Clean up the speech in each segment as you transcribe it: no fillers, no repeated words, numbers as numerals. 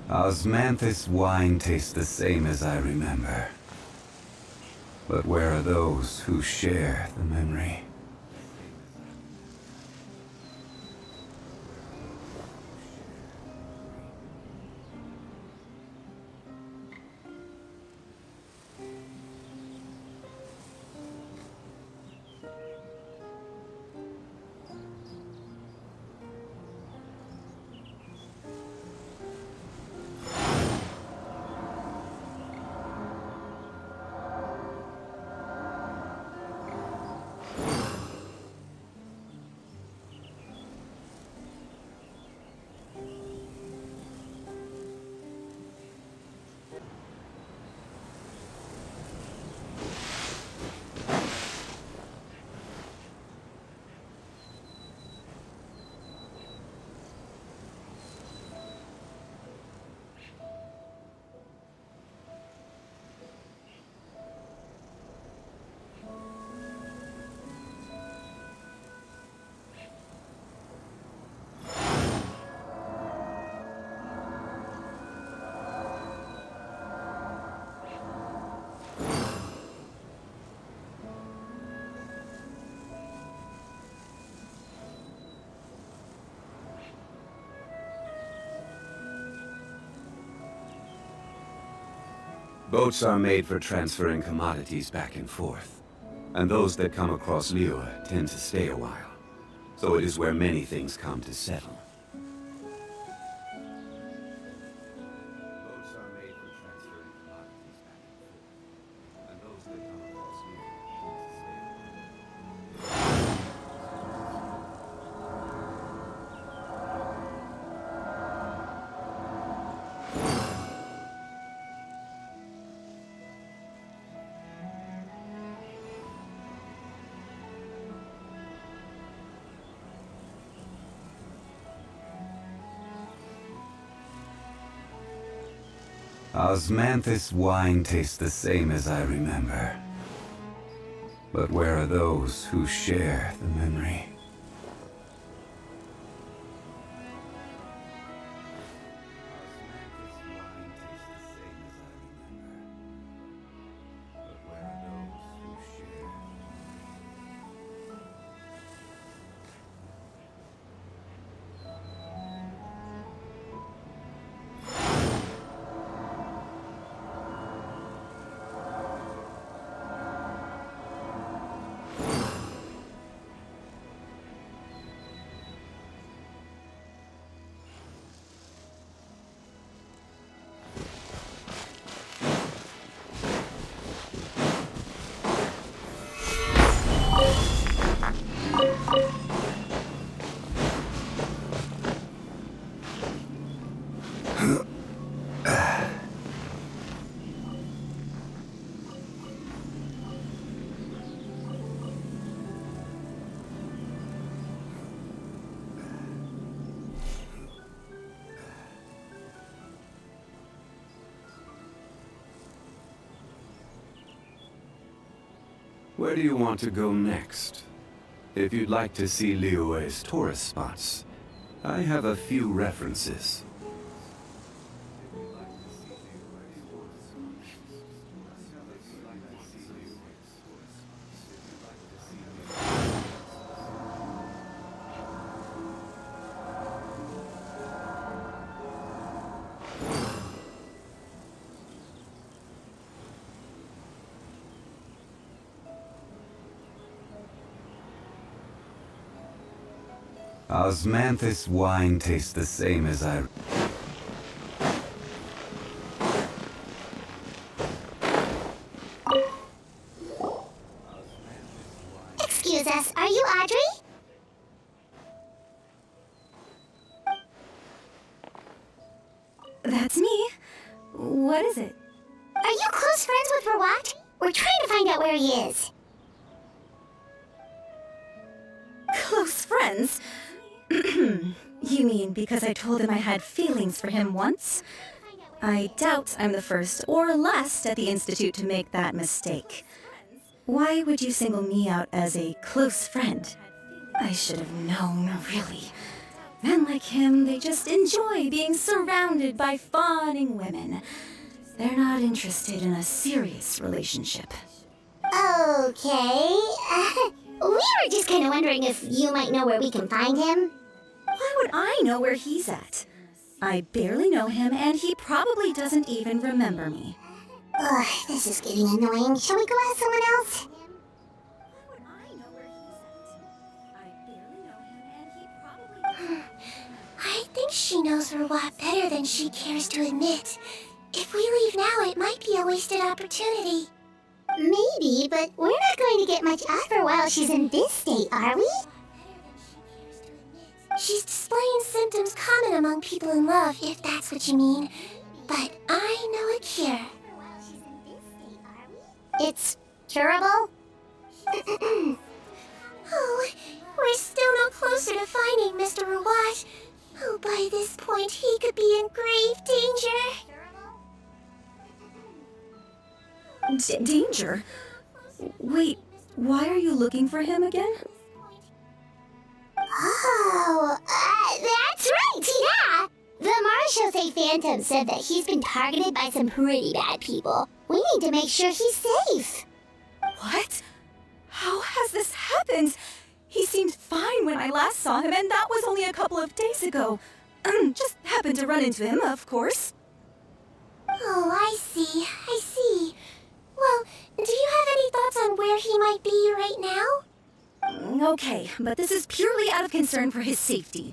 Osmanthus wine tastes the same as I remember. But where are those who share the memory? Boats are made for transferring commodities back and forth, and those that come across Liyue tend to stay a while. So it is where many things come to settle. Boats are made for transferring commodities back and forth, and those that come across Liyue tend to stay a while. Osmanthus wine tastes the same as I remember. But where are those who share the memory? Where do you want to go next? If you'd like to see Liyue's tourist spots, I have a few references. Osmanthus wine tastes the same as I... Excuse us, are you Audrey? That's me. What is it? Are you close friends with Rawat? We're trying to find out where he is. Close friends? You mean because I told him I had feelings for him once? I doubt I'm the first or last at the Institute to make that mistake. Why would you single me out as a close friend? I should have known, really. Men like him, they just enjoy being surrounded by fawning women. They're not interested in a serious relationship. Okay. We were just kind of wondering if you might know where we can find him. Why would I know where he's at? I barely know him, and he probably doesn't even remember me. Ugh, this is getting annoying. Shall we go ask someone else? Why would I know where he's at? I barely know him, and he probably I think she knows Rawat better than she cares to admit. If we leave now, it might be a wasted opportunity. Maybe, but we're not going to get much out of her while she's in this state, are we? She's displaying symptoms common among people in love, if that's what you mean. But I know a cure. It's curable? Oh, we're still no closer to finding Mr. Rawat. Oh, by this point, he could be in grave danger. Danger? Wait, why are you looking for him again? Oh, that's right, yeah! The Marshall's Phantom said that he's been targeted by some pretty bad people. We need to make sure he's safe. What? How has this happened? He seemed fine when I last saw him, and that was only a couple of days ago. Just happened to run into him, of course. Oh, I see. Well, do you have any thoughts on where he might be right now? Okay, but this is purely out of concern for his safety.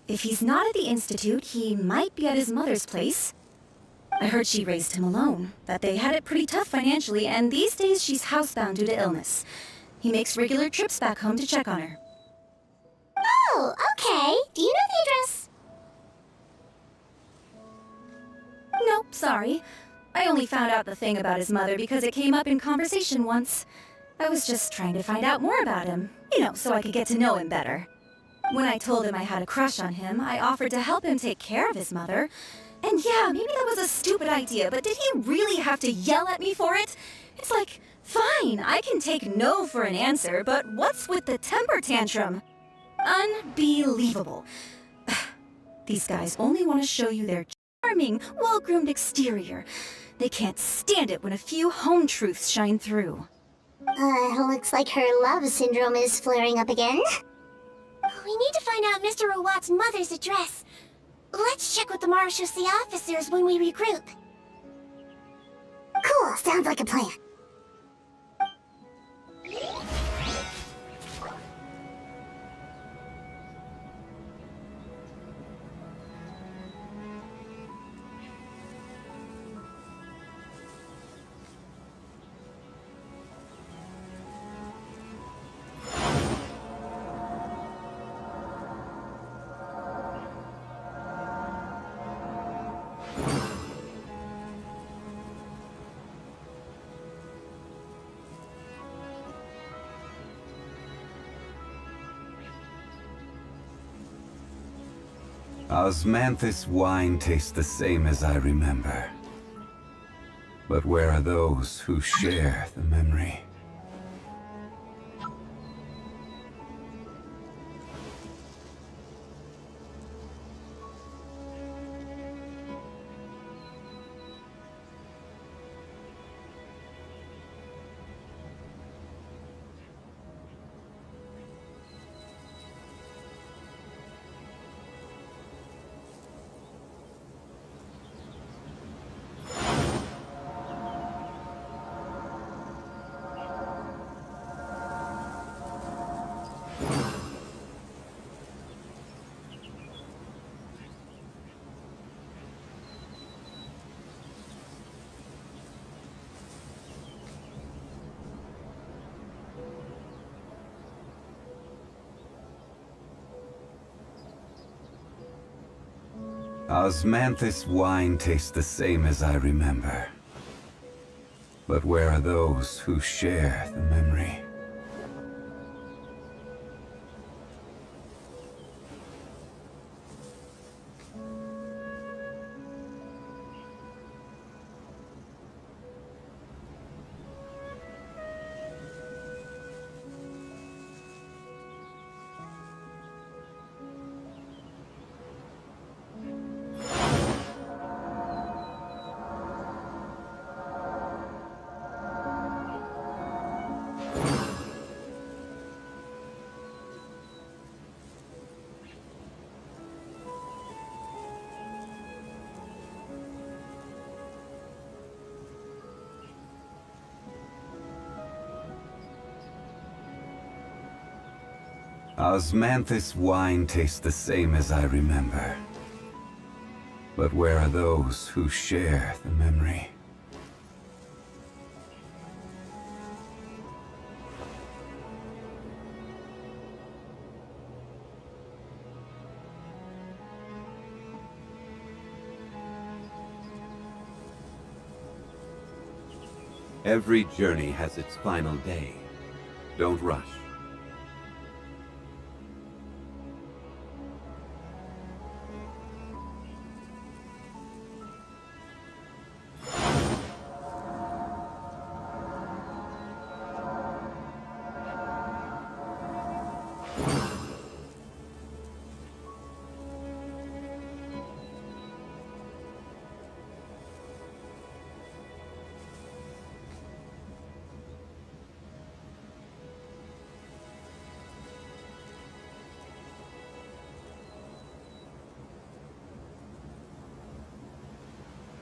If he's not at the Institute, he might be at his mother's place. I heard she raised him alone, that they had it pretty tough financially, and these days she's housebound due to illness. He makes regular trips back home to check on her. Oh, okay. Do you know the address? Nope, sorry. I only found out the thing about his mother because it came up in conversation once. I was just trying to find out more about him, so I could get to know him better. When I told him I had a crush on him, I offered to help him take care of his mother. And yeah, maybe that was a stupid idea, but did he really have to yell at me for it? It's like, fine, I can take no for an answer, but what's with the temper tantrum? Unbelievable. These guys only want to show you their charming, well-groomed exterior. They can't stand it when a few home truths shine through. Looks like her love syndrome is flaring up again. We need to find out Mr. Rawat's mother's address. Let's check with the Marshal officers when we regroup. Cool, sounds like a plan. Osmanthus wine tastes the same as I remember. But where are those who share the memory? Osmanthus wine tastes the same as I remember. But where are those who share the memory? Osmanthus wine tastes the same as I remember. But where are those who share the memory? Every journey has its final day. Don't rush.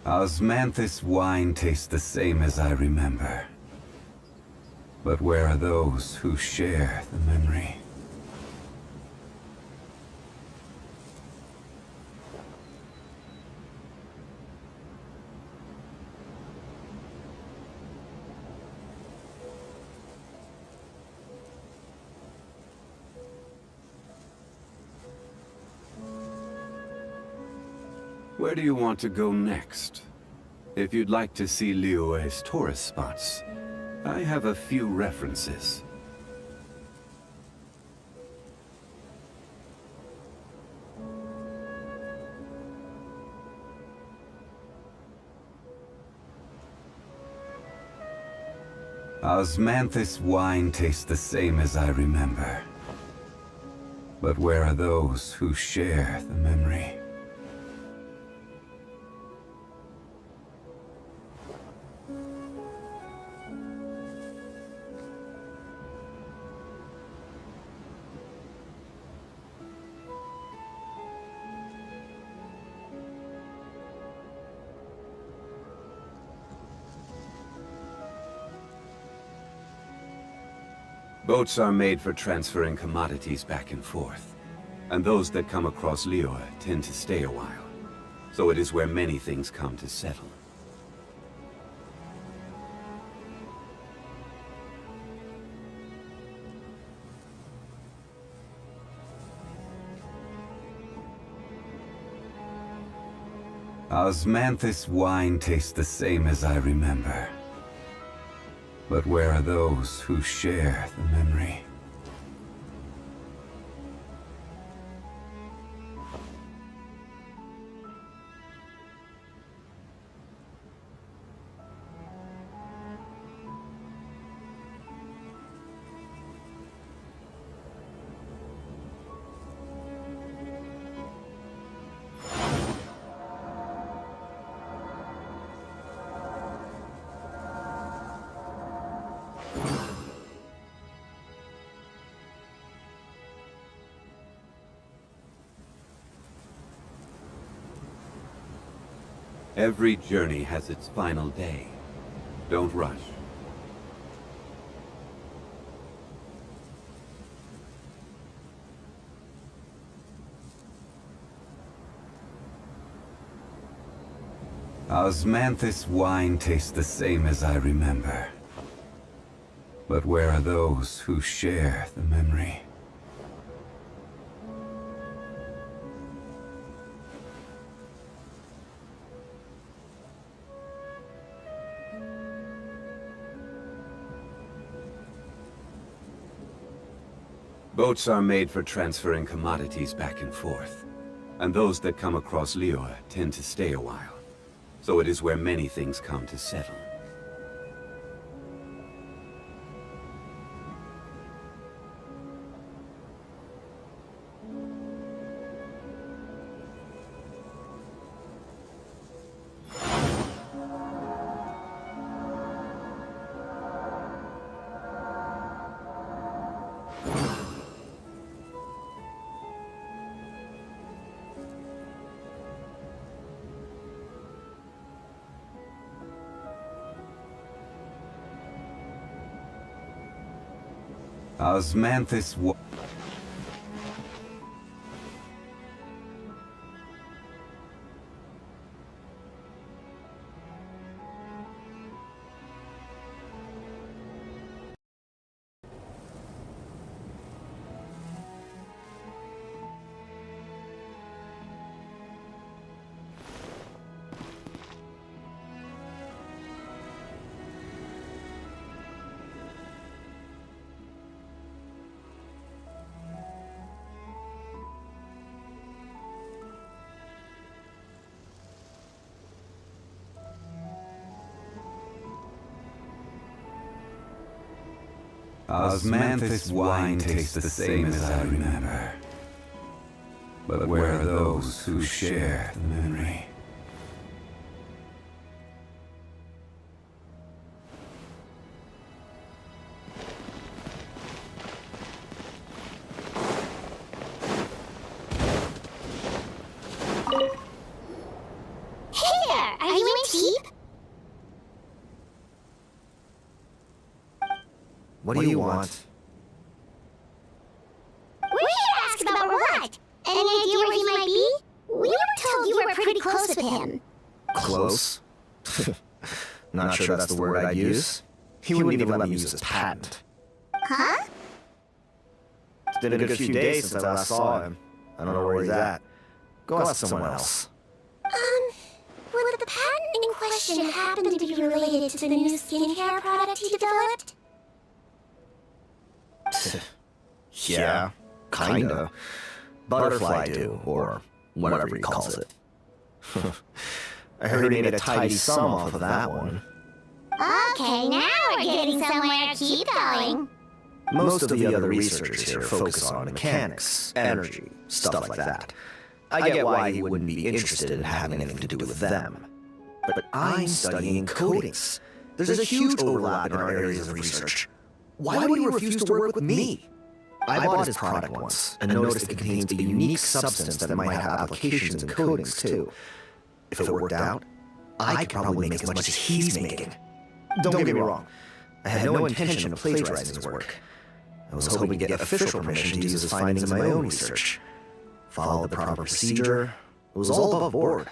Osmanthus wine tastes the same as I remember. But where are those who share the memory? Where do you want to go next? If you'd like to see Liyue's tourist spots, I have a few references. Osmanthus wine tastes the same as I remember. But where are those who share the memory? Boats are made for transferring commodities back and forth, and those that come across Liyue tend to stay a while, so it is where many things come to settle. Osmanthus wine tastes the same as I remember. But where are those who share the memory? Every journey has its final day. Don't rush. Osmanthus wine tastes the same as I remember. But where are those who share the memory? Boats are made for transferring commodities back and forth, and those that come across Liyue tend to stay a while, so it is where many things come to settle. Osmanthus Osmanthus wine tastes the same as I remember. But where are those who share the memory? Hey there! Are you in Teep? What do you want? We're here to ask about Rawat. Any idea where he might be? We were told you were pretty close with him. Close? Not sure that's the word I'd use. He wouldn't even let me use his patent. Huh? It's been a good few days since I last saw him. I don't know where he's at. Go ask someone else. Would the patent in question happen to be related to the new skincare product he developed? Yeah, kinda. Butterfly do, or whatever he calls it. I heard he made a tidy sum off of that one. Okay, now we're getting somewhere. Keep going. Most of the other researchers here focus on mechanics, energy, stuff like that. I get why he wouldn't be interested in having anything to do with them. But I'm studying coatings. There's a huge overlap in our areas of research. Why would he refuse to work with me? I bought his product once and noticed it contains a unique substance that might have applications in coatings too. If it worked out, I could probably make as much as he's making. Don't get me wrong, I had no intention of plagiarizing his work. I was hoping to get official permission to use his findings in my own research. Followed the proper procedure. It was all above board.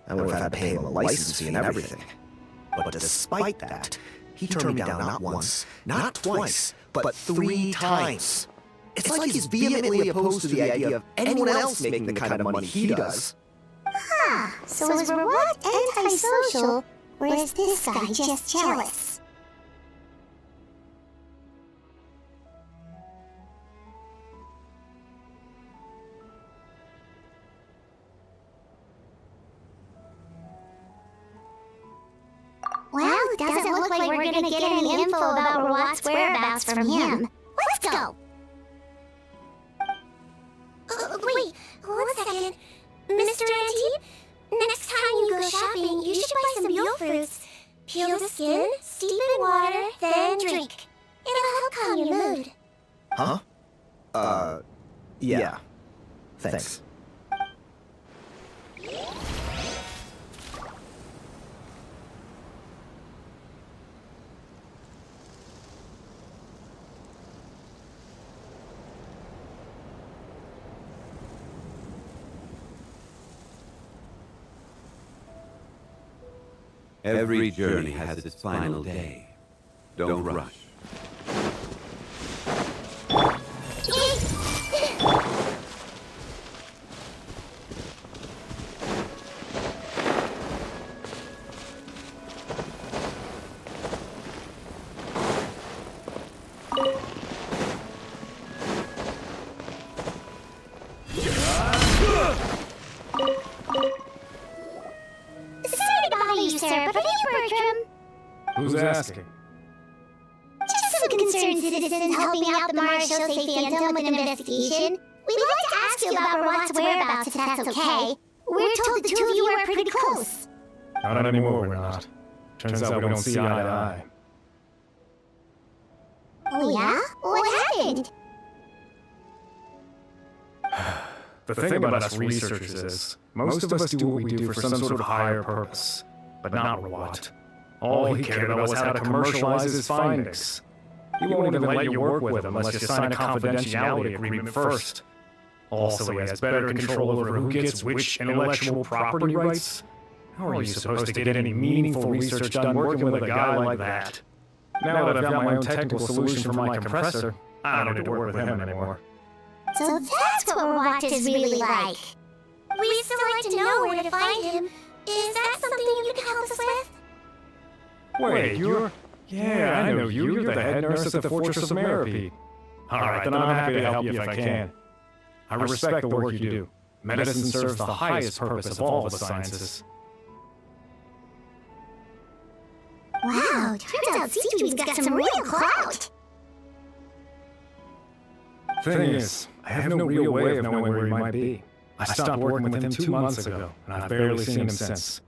I would have had to pay him a license fee and everything. But despite that, he turned me down not once, not twice, but 3 times. It's like he's vehemently opposed to the idea of anyone else making the kind of money he does. Huh. So is Rawat antisocial, or is this guy just jealous? Well, it doesn't look like we're gonna get any info about Rawat's whereabouts from him. Let's go! Wait, 1 second. Mr. Antip, next time you go shopping, you should buy some Yule fruits. Peel the skin, steep in water, then drink. It'll help calm your mood. Huh? Yeah. Thanks. Every journey has its final day. Don't rush. Sorry to bother you, sir, but are you Bertram? Who's asking? Just some concerned citizens helping out the Marshal Safety Phantom with an investigation. We'd like to ask you about Rawat's whereabouts, if that's okay. We're told the two of you are pretty close. Not anymore, we're not. Turns out we don't see eye to eye. Oh yeah? What happened? The thing about us researchers is, most of us do what we do for some sort of higher purpose, but not Rawat. All he cared about was how to commercialize his findings. He won't even let you work with him unless you sign a confidentiality agreement first. Also, he has better control over who gets which intellectual property rights. How are you supposed to get any meaningful research done working with a guy like that? Now that I've got my own technical solution for my compressor, I don't need to work with him anymore. So that's what Rawat is really like. We'd still like to know where to find him. Is that something you can help us with? Wait, you're... Yeah, I know you. You're the head nurse at the Fortress of Meripede. Alright, then I'm happy to help you if I can. I respect the work you do. Medicine serves the highest purpose of all the sciences. Wow, turns out Seaweed's got some real clout. Thing is, I have no real way of knowing where he might be. I stopped working with him 2 months ago, and I've barely seen him since.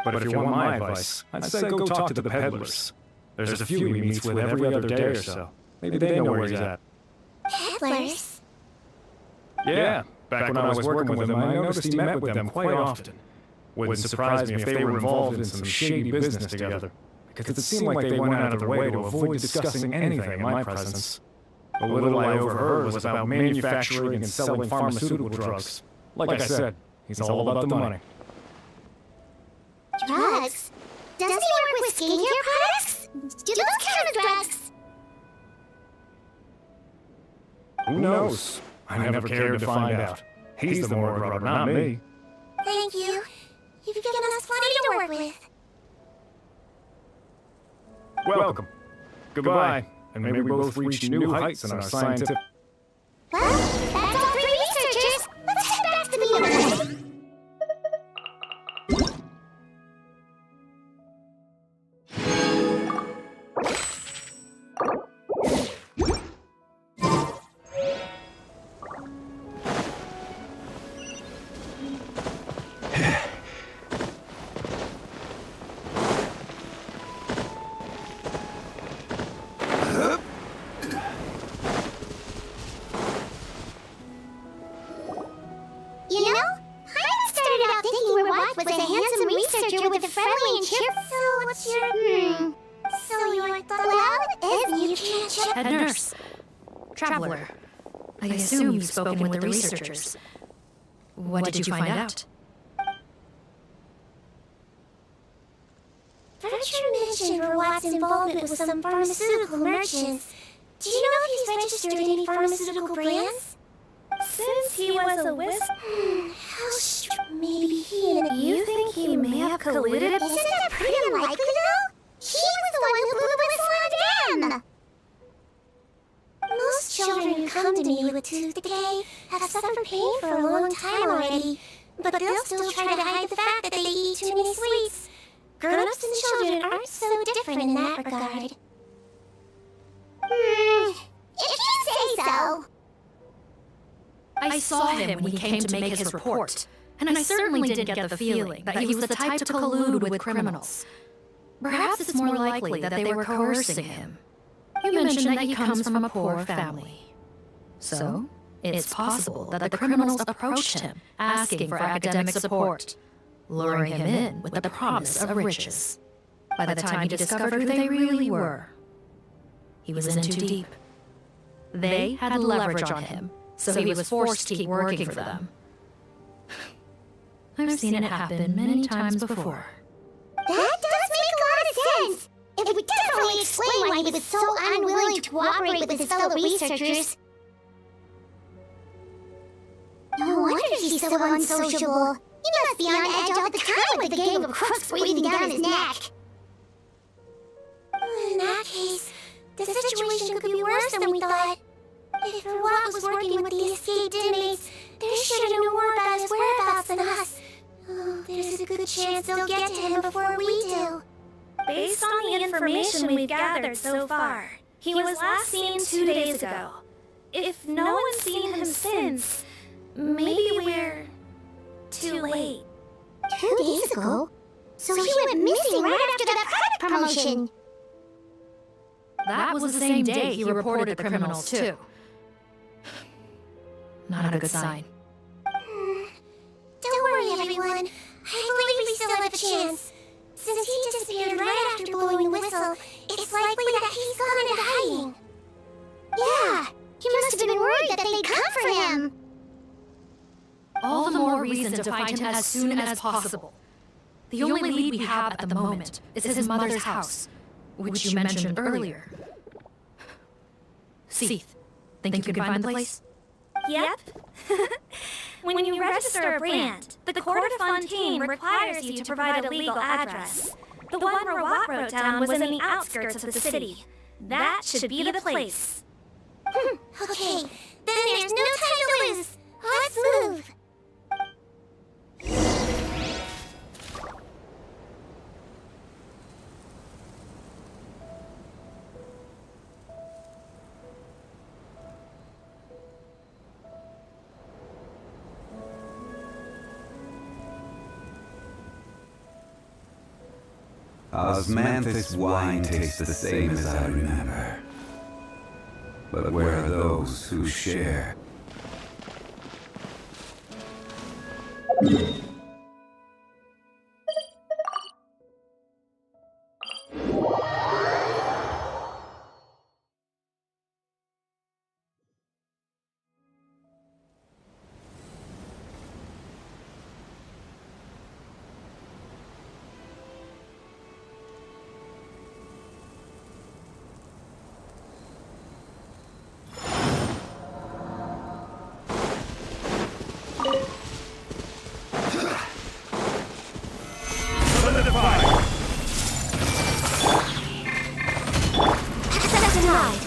But if you want my advice, I'd say go talk to the peddlers. There's a few he meets with every other day or so. Maybe they know where he's at. Peddlers? Yeah, back when I was working with him, I noticed he met with them quite often. Wouldn't surprise me if they were involved in some shady business together, because it seemed like they went out of their way to avoid discussing anything in my presence. The little I overheard was about manufacturing and selling pharmaceutical drugs. Like I said, he's all about the money. Drugs? Does he work with skincare products? Do those count as drugs? Who knows? I never cared to find out. He's the morgue robber, not me. Thank you. You've given us plenty to work with. Welcome. Goodbye. And maybe we both reach new heights in our scientific... Well, that's all 3 researchers. Let's head back to the university. You know, I started out thinking Rewat was a handsome researcher with a friendly and cheerful... So what's your... So you're the lab? You can't check... Head nurse. Traveler. I assume you've spoken with the researchers. What did you find out? Virtue mentioned Rewat's involvement with some pharmaceutical merchants. Do you know if he's registered any pharmaceutical brands? Since he was a wisp, Maybe he and... you think he may have colluded? Isn't that pretty unlikely, though? He was the one who blew the whistle on Dan! Most children who come to me with tooth decay have suffered pain for a long time already, but they'll still try to hide the fact that they eat too many sweets. Grown-ups and children aren't so different in that regard. If you say so. I saw him when he came to make his report, and I certainly did get the feeling that he was the type to collude with criminals. Perhaps it's more likely that they were coercing him. You mentioned that he comes from a poor family. So, it's possible that the criminals approached him, asking for academic support, luring him in with the promise of riches. By the time he discovered who they really were, he was in too deep. They had leverage on him, so he was forced to keep working for them. I've seen it happen many times before. That does make a lot of sense. It would definitely explain why he was so unwilling to cooperate with his fellow researchers. No wonder he's so unsociable. He must be on edge all the time with the gang of crooks breathing down his neck. In that case, the situation could be worse than we thought. If Rewat was working with the escaped inmates, they should have known more about his whereabouts than us. Oh, there's a good chance they'll get to him before we do. based on the information we've gathered so far, he was last seen 2 days ago. If no one's seen him since, maybe we're too late. 2 days ago? So he went missing right after that product promotion. That was the same day he reported the criminals, too. Not a good sign. Don't worry, everyone. I believe we still have a chance. Since he disappeared right after blowing the whistle, it's likely that he's gone into hiding. Yeah, he must have been worried that they'd come for him. All the more reason to find him as soon as possible. The only lead we have at the moment is his mother's house, which you mentioned earlier. Seath, think you can find the place? Yep. When you register a brand, the Court of Fontaine requires you to provide a legal address. The one Rawat wrote down was in the outskirts of the city. That should be the place. Okay, then there's no time to lose. Let's move. Osmanthus wine tastes the same as I remember. But where are those who share? Access denied.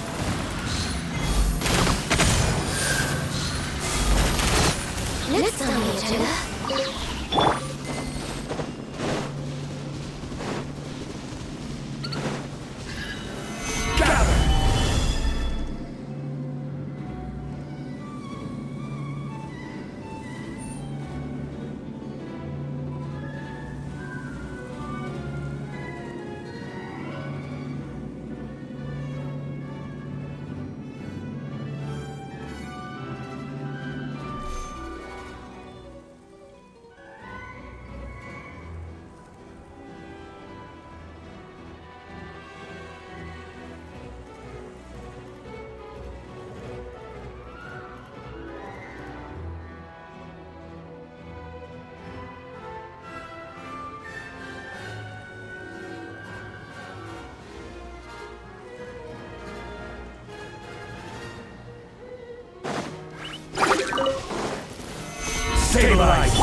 Next on the agenda. Stabilize!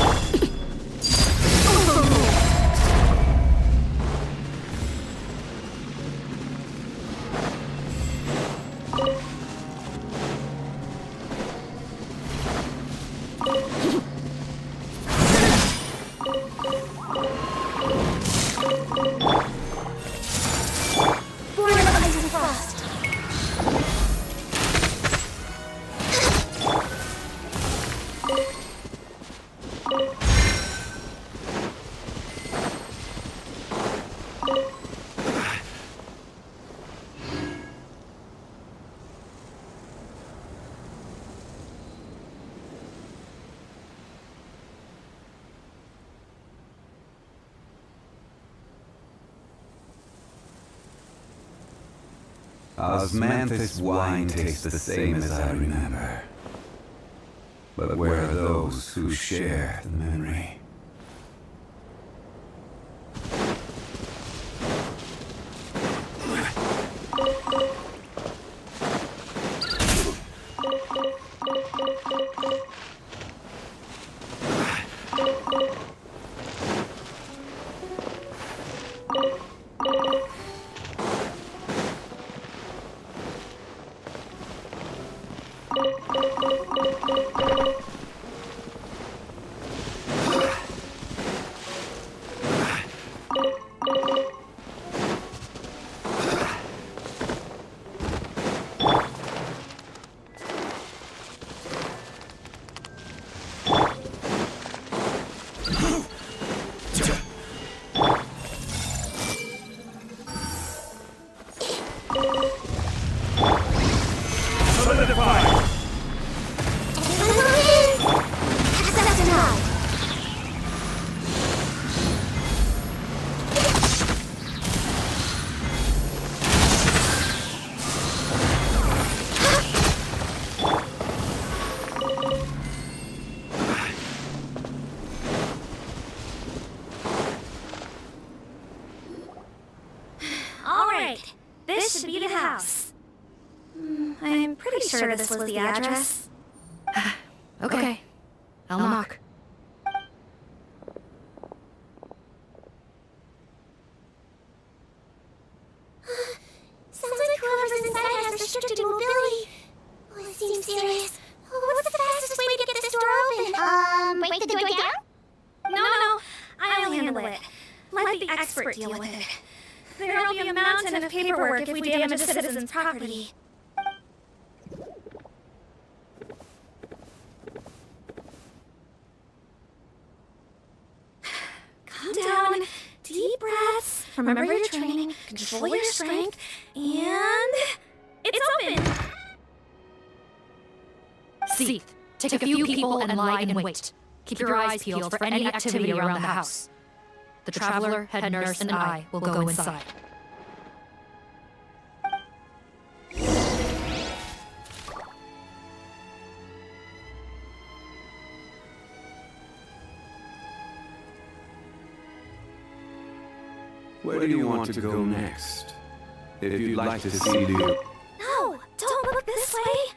Born of ice and frost. Osmanthus wine tastes the same as I remember. But where are those who share the memory? Access denied. All right, this should be the house. I'm pretty sure this was the address. Okay. I'll knock. Sounds like whoever's inside has restricted mobility. Oh, it seems serious. Oh, what's the fastest way to get this door open? Break the door down? No, I'll handle it. Let the expert deal with it. There'll be a mountain of paperwork if we damage a citizen's property. Calm down. Deep breaths. remember your training, control your strength, and... it's open! Seath, take a few people and lie in wait. Keep your eyes peeled for any activity around the house. The Traveler, head nurse, and I will go inside. Where do you want to go next? If you'd like to see the... No! Don't look this way!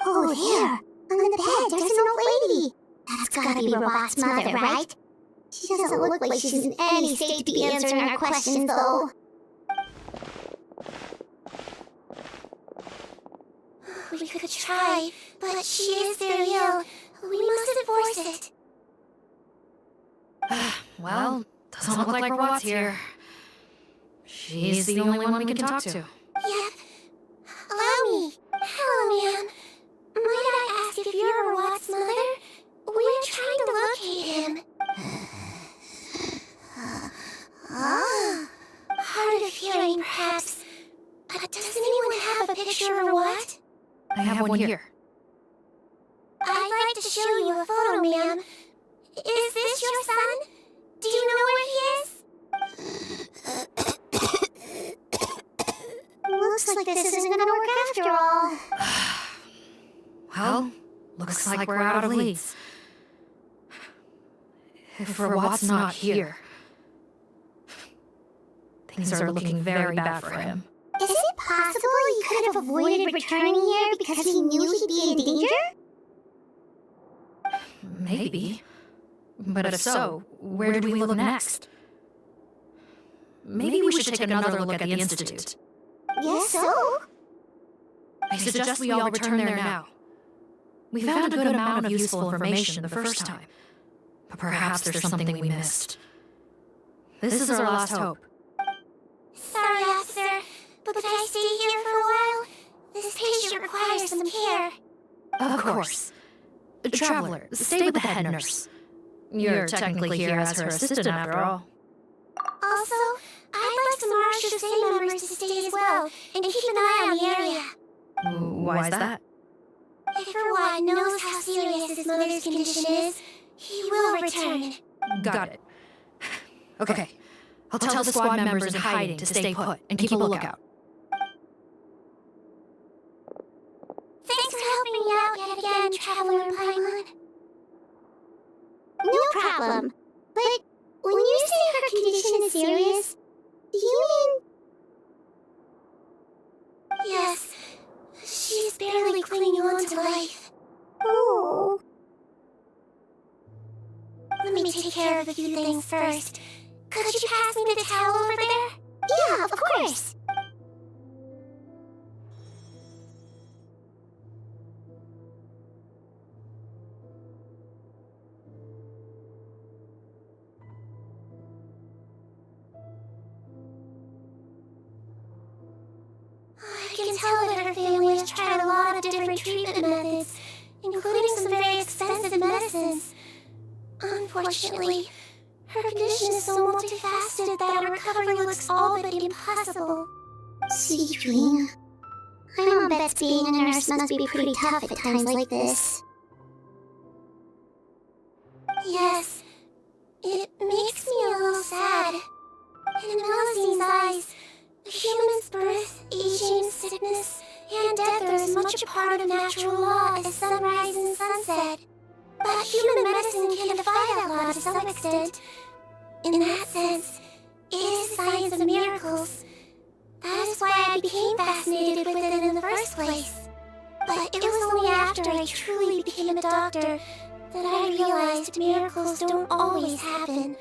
Oh, there. On the bed, there's an old lady. That's gotta be Robot's mother, right? She doesn't look like she's in any state to be answering our questions, though. We could try, but she is very ill. We must enforce it. Well, doesn't look like Robot's here. She's the only one we can talk to. Yep. Allow me. Hello, ma'am. Might I ask if you're Robot's mother? We're trying to locate him. Hard of hearing, perhaps. Does anyone have a picture of Robot? I have one here. I'd like to show you a photo, ma'am. Is this your son? Do you know where he is? Looks like this isn't gonna work after all. Well, looks like we're out of leads. If Robot's not here, things are looking very bad for him. Is it possible he could have avoided returning here because he knew he'd be in danger? Maybe. But if so, where do we look next? Maybe we should take another look at the Institute. Guess so. I suggest we all return there now. We found a good amount of useful information the first time, but perhaps there's something we missed. This is our last hope. Sorry, officer, but could I stay here for a while? This patient requires some care. Of course. Traveler, stay with the head nurse. You're technically here as her assistant after all. Also, I'd like some Marsha Stay members to stay as well, and keep an eye on the area. Why's that? If Robot knows how serious his mother's condition is, he will return. Got it. Okay. I'll tell the squad members in hiding to stay put and keep a lookout. Thanks for helping me out yet again, Traveler and Paimon. No problem. But when you say her condition is serious, do you mean... Yes. She's barely clinging on to life. Oh. Let me take care of a few things first. Could you pass me the towel over there? Yeah, of course. I can tell that her family has tried a lot of different treatment methods, including some very expensive medicines. Unfortunately, her condition is so multifaceted that her recovery looks all but impossible. Sweet dream. I bet being a nurse must be pretty tough at times like this. Yes, it makes me a little sad. In Melusine's eyes, a human's birth, aging, sickness, and death are as much a part of natural law as sunrise and sunset. But human medicine can defy that law to some extent. In that sense, it is science of miracles. That is why I became fascinated with it in the first place. But it was only after I truly became a doctor that I realized miracles don't always happen.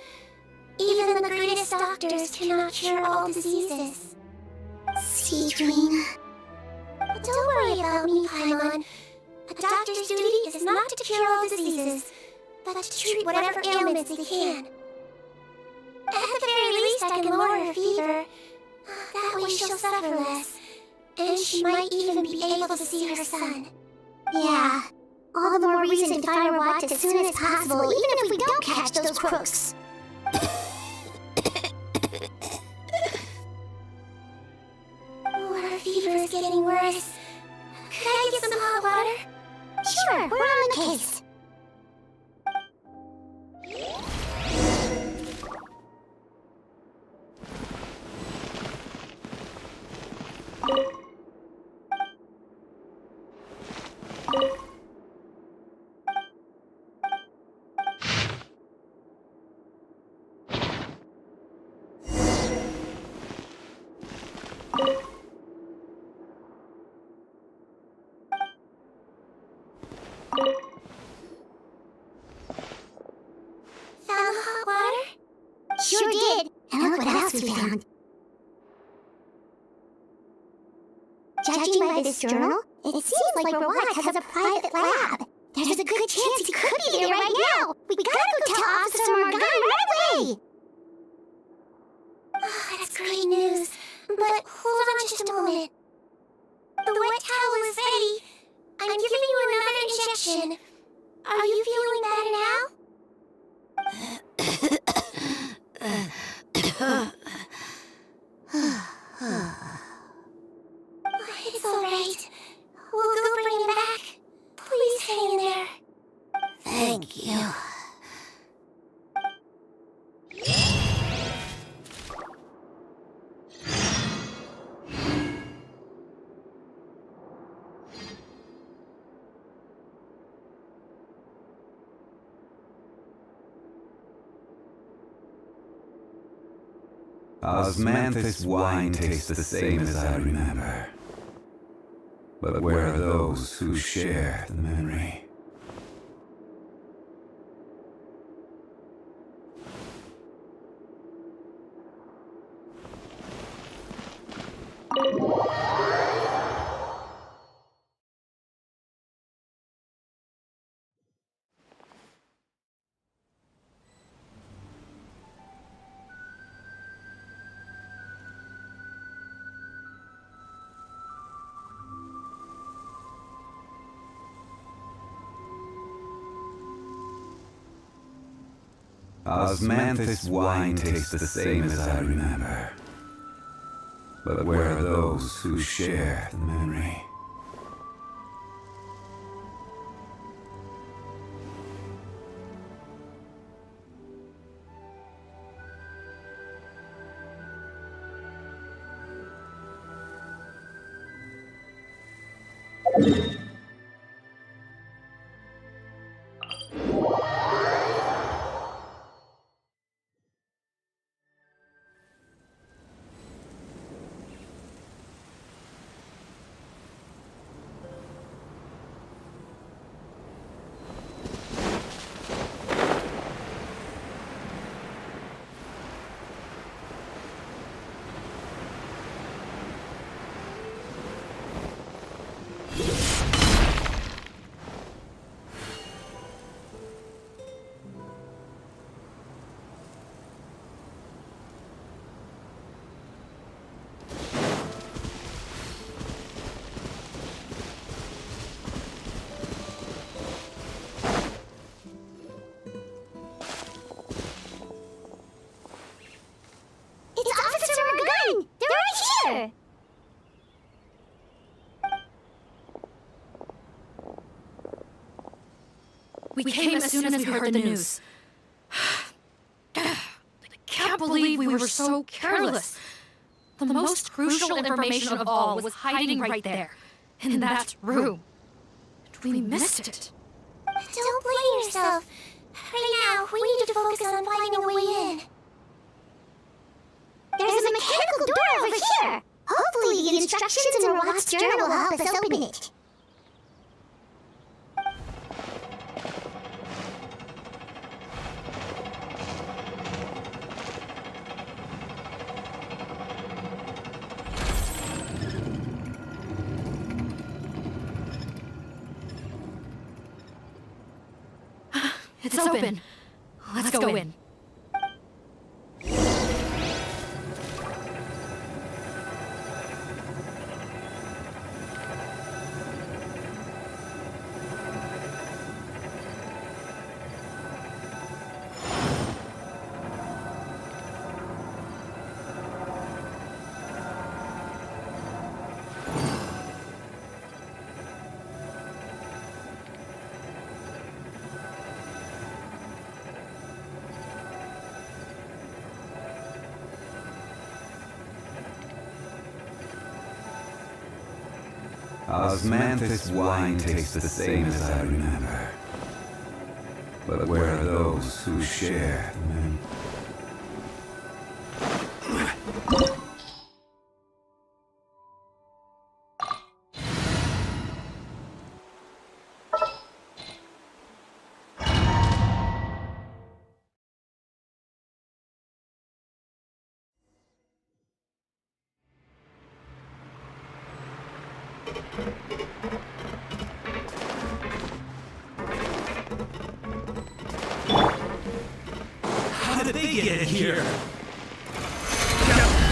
Even the greatest doctors cannot cure all diseases. Sea Dream. Don't worry about me, Paimon. A doctor's duty is not to cure all diseases, but to treat whatever ailments they can. At the very least, I can lower her fever. That way she'll suffer less, and she might even be able to see her son. Yeah, all the more reason to find Rawat as soon as possible, even if we don't catch those crooks. Her fever is getting worse. Could I get some hot water? Sure, we're on the case. Found the hot water? Sure did. And look what else we found. Judging by this journal, it seems like Rawat has a private lab. There's a good chance he could be there right now. We gotta go tell Officer Morgan right away. Oh, that's great news. But hold on just a moment. The wet towel is ready. I'm giving you another injection. Are you feeling better now? It's all right. We'll go bring him back. Please hang in there. Thank you. Osmanthus wine tastes the same as I remember. But where are those who share the memory? Osmanthus wine tastes the same as I remember. But where are those who share the memory? We came as soon as we heard the news. I can't believe we were so careless. The most crucial information of all was hiding right there, in that room. And we missed it. Don't blame yourself. Right now, we need to focus on finding a way in. There's a mechanical door over here. Hopefully the instructions in Rawat's journal will help us open it. It's open. Let's go in. Osmanthus wine tastes the same as I remember. But where are those who share the memory? How did they get in here?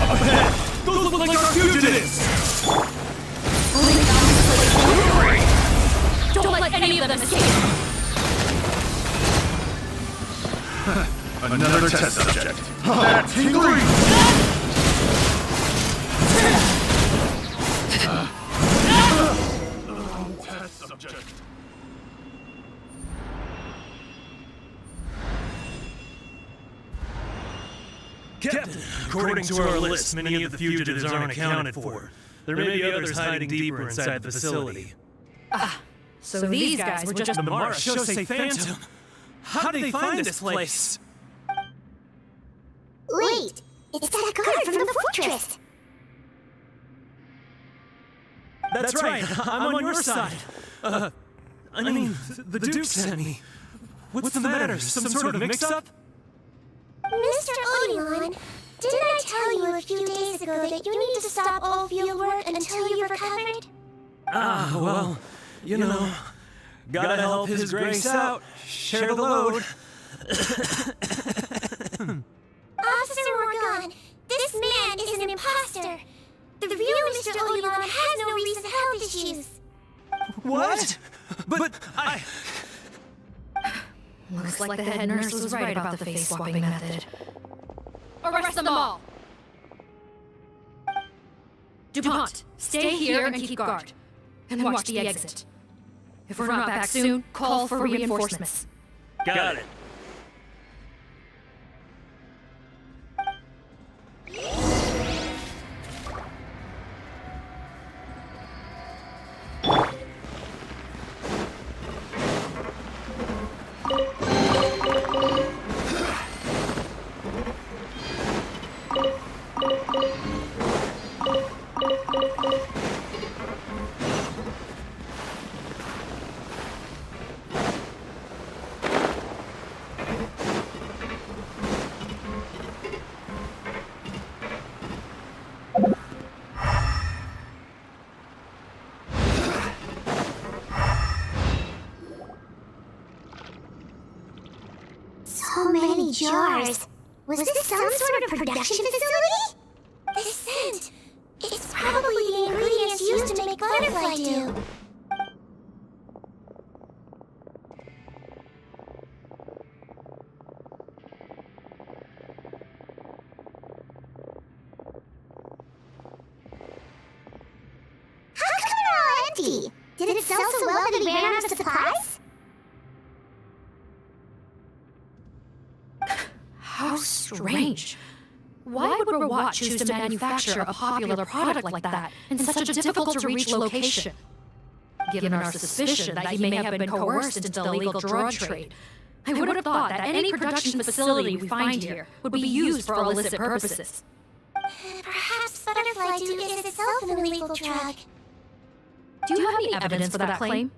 Up ahead! Those look like our fugitives! Don't let any of them escape. Another test subject. That tingling! Test subject. Captain, according to our list, many of the fugitives aren't accounted for. There may be others hiding deeper inside the facility. So these guys were just The Mara Shosei Phantom! How did they find this place? Wait, it's that guard from the fortress. That's right, I'm on your side. I mean, the Duke sent me. What's the matter? Some sort of mix-up? Mr. Oolong, didn't I tell you a few days ago that you need to stop all field work until you've recovered? Well, you know, gotta help His Grace out, share the load. Officer Morgan, this man is an imposter. The real Mr. Oolong has no recent health issues. What? But I... Looks like the head nurse was right about the face-swapping method. Arrest them all! DuPont, stay here and keep guard. And watch the exit. If we're not back soon, call for reinforcements. Got it. So many jars. Was this some sort of production facility? The scent. It's probably the ingredients used to make butterfly dew. How come they're all empty? Did it sell so well that we ran out of supplies? How strange. Why would Rawat choose to manufacture a popular product like that in such a difficult-to-reach location? Given our suspicion that he may have been coerced into the illegal drug trade, I would have thought that any production facility we find here would be used for illicit purposes. Perhaps butterfly dew is itself an illegal drug. Do you have any evidence for that claim?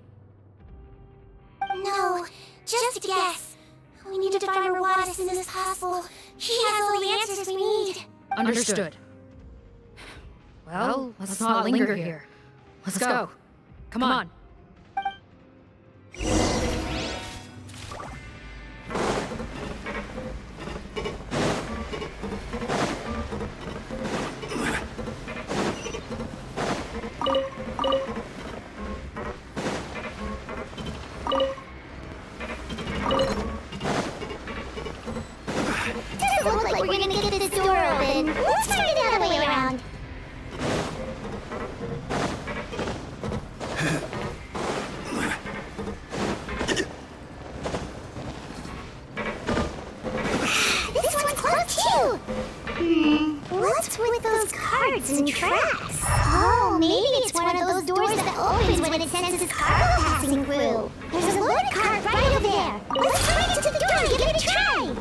No, just a guess. We need to find Rawat as soon as possible. He has all the answers we need. Understood. Well, let's not linger here. Let's go. Come on. This one's close too! What's with those cards and tracks? Oh, maybe it's one of those doors that opens when it senses cargo passing through. There's a loaded cart right over there. Let's try it to the door and give it a try!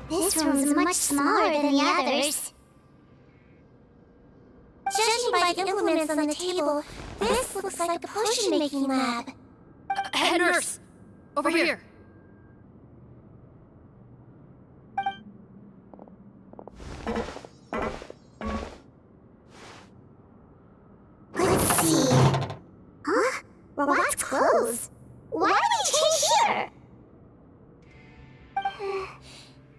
This room's much smaller than the others. Judging by the implements on the table, this looks like a potion-making lab. Head nurse! Over here! Let's see. Huh? Robot's clothes. Why did they change here?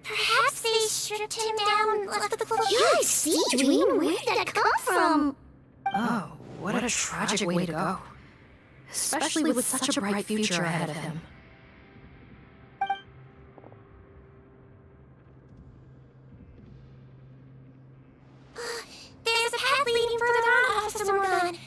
Perhaps they stripped him down and left the clothes. Yeah, see, Dream, where did that come from? Oh, what a tragic way to go. Especially with such a bright future ahead of him. There's a path leading further on, Officer Morgan.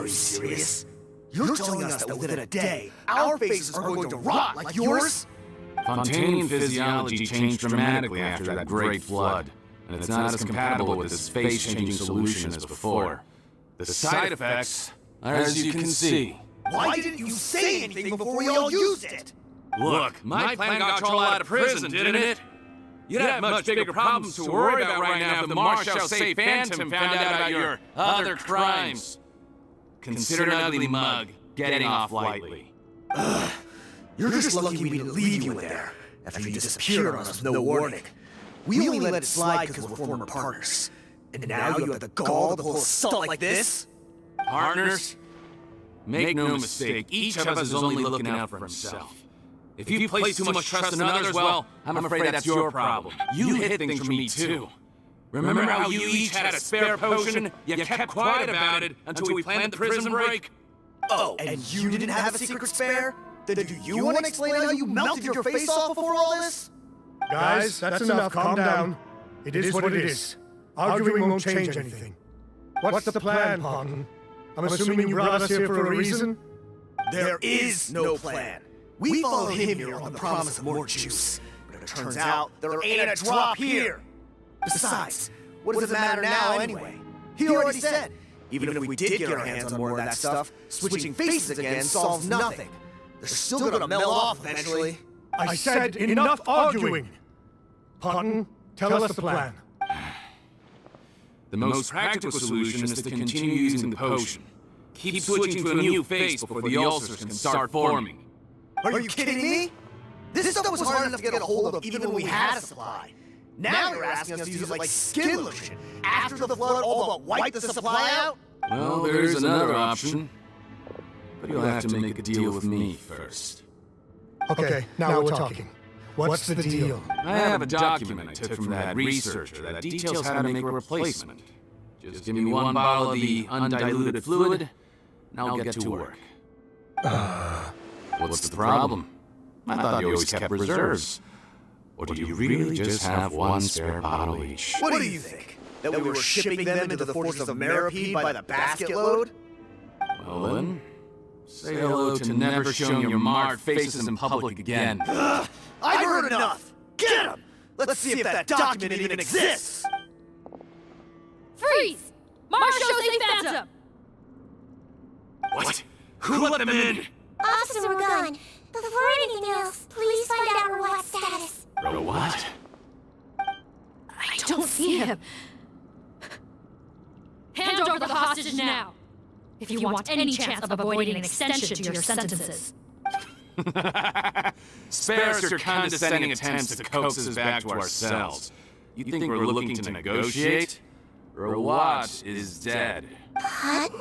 you serious? You're telling us that within a day, our faces are going to rot like yours? Fontaine physiology changed dramatically after that great flood, and it's not as compatible with this face-changing solution as before. The side effects are as you can see. Why didn't you say anything before we all used it? Look, my plan got you all out of prison, didn't it? You'd have much bigger problems to worry about right now if the Marshal Say Phantom found out about your other crimes. Consider an ugly mug getting off lightly. You're just lucky we didn't leave you in there after you disappeared on us with no warning. We only let it slide because we're former partners. And now you have the gall to pull stuff like this? Partners? Make no mistake, each of us is only looking out for himself. If you place too much trust in others, well, I'm afraid that's your problem. You hid things from me too. Remember how you each had a spare potion? You kept quiet about it until we planned the prison break? Oh, and you didn't have a secret spare? Then do you want to explain how you melted your face off before all this? Guys, that's enough. Calm down. It is what it is. Arguing won't change anything. What's the plan, Pon? I'm assuming you brought us here for a reason? There is no plan. We followed him here on the promise of more juice. But it turns out there ain't a drop here. Besides, what does it matter now anyway? He already said, even if we did get our hands on more of that stuff, switching faces again solves nothing. They're still gonna melt off eventually. I said enough arguing! Pon, tell us the plan. The most practical solution is to continue using the potion. Keep switching to a new face before the ulcers can start forming. Are you kidding me? This stuff was hard enough to get a hold of even when we had a supply. Now you're asking us to use it like skin lotion after the flood all but wiped the supply out? Well, there's another option. But you'll have to make a deal with me first. Okay, now we're talking. What's the deal? I have a document I took from that researcher that details how to make a replacement. Just give me one bottle of the undiluted fluid, and I'll get to work. What's the problem? I thought you always kept reserves. Or do you really just have one spare bottle each? What do you think? That we were shipping them into the fortress of Meripede by the basket load? Well then, say hello to never showing your marred faces in public again. I've heard enough! Get him! Let's see if that document even exists! Freeze! Marshal Say Phantom! What? Who let them in? Officer, we're gone. But before anything else, please find out Rawat's status. What? I don't see him. Hand over the hostage now, if you want any chance of avoiding an extension to your sentences. Spare us your condescending attempts to coax us back to ourselves. You think we're looking to negotiate? Rawat is dead. Pardon?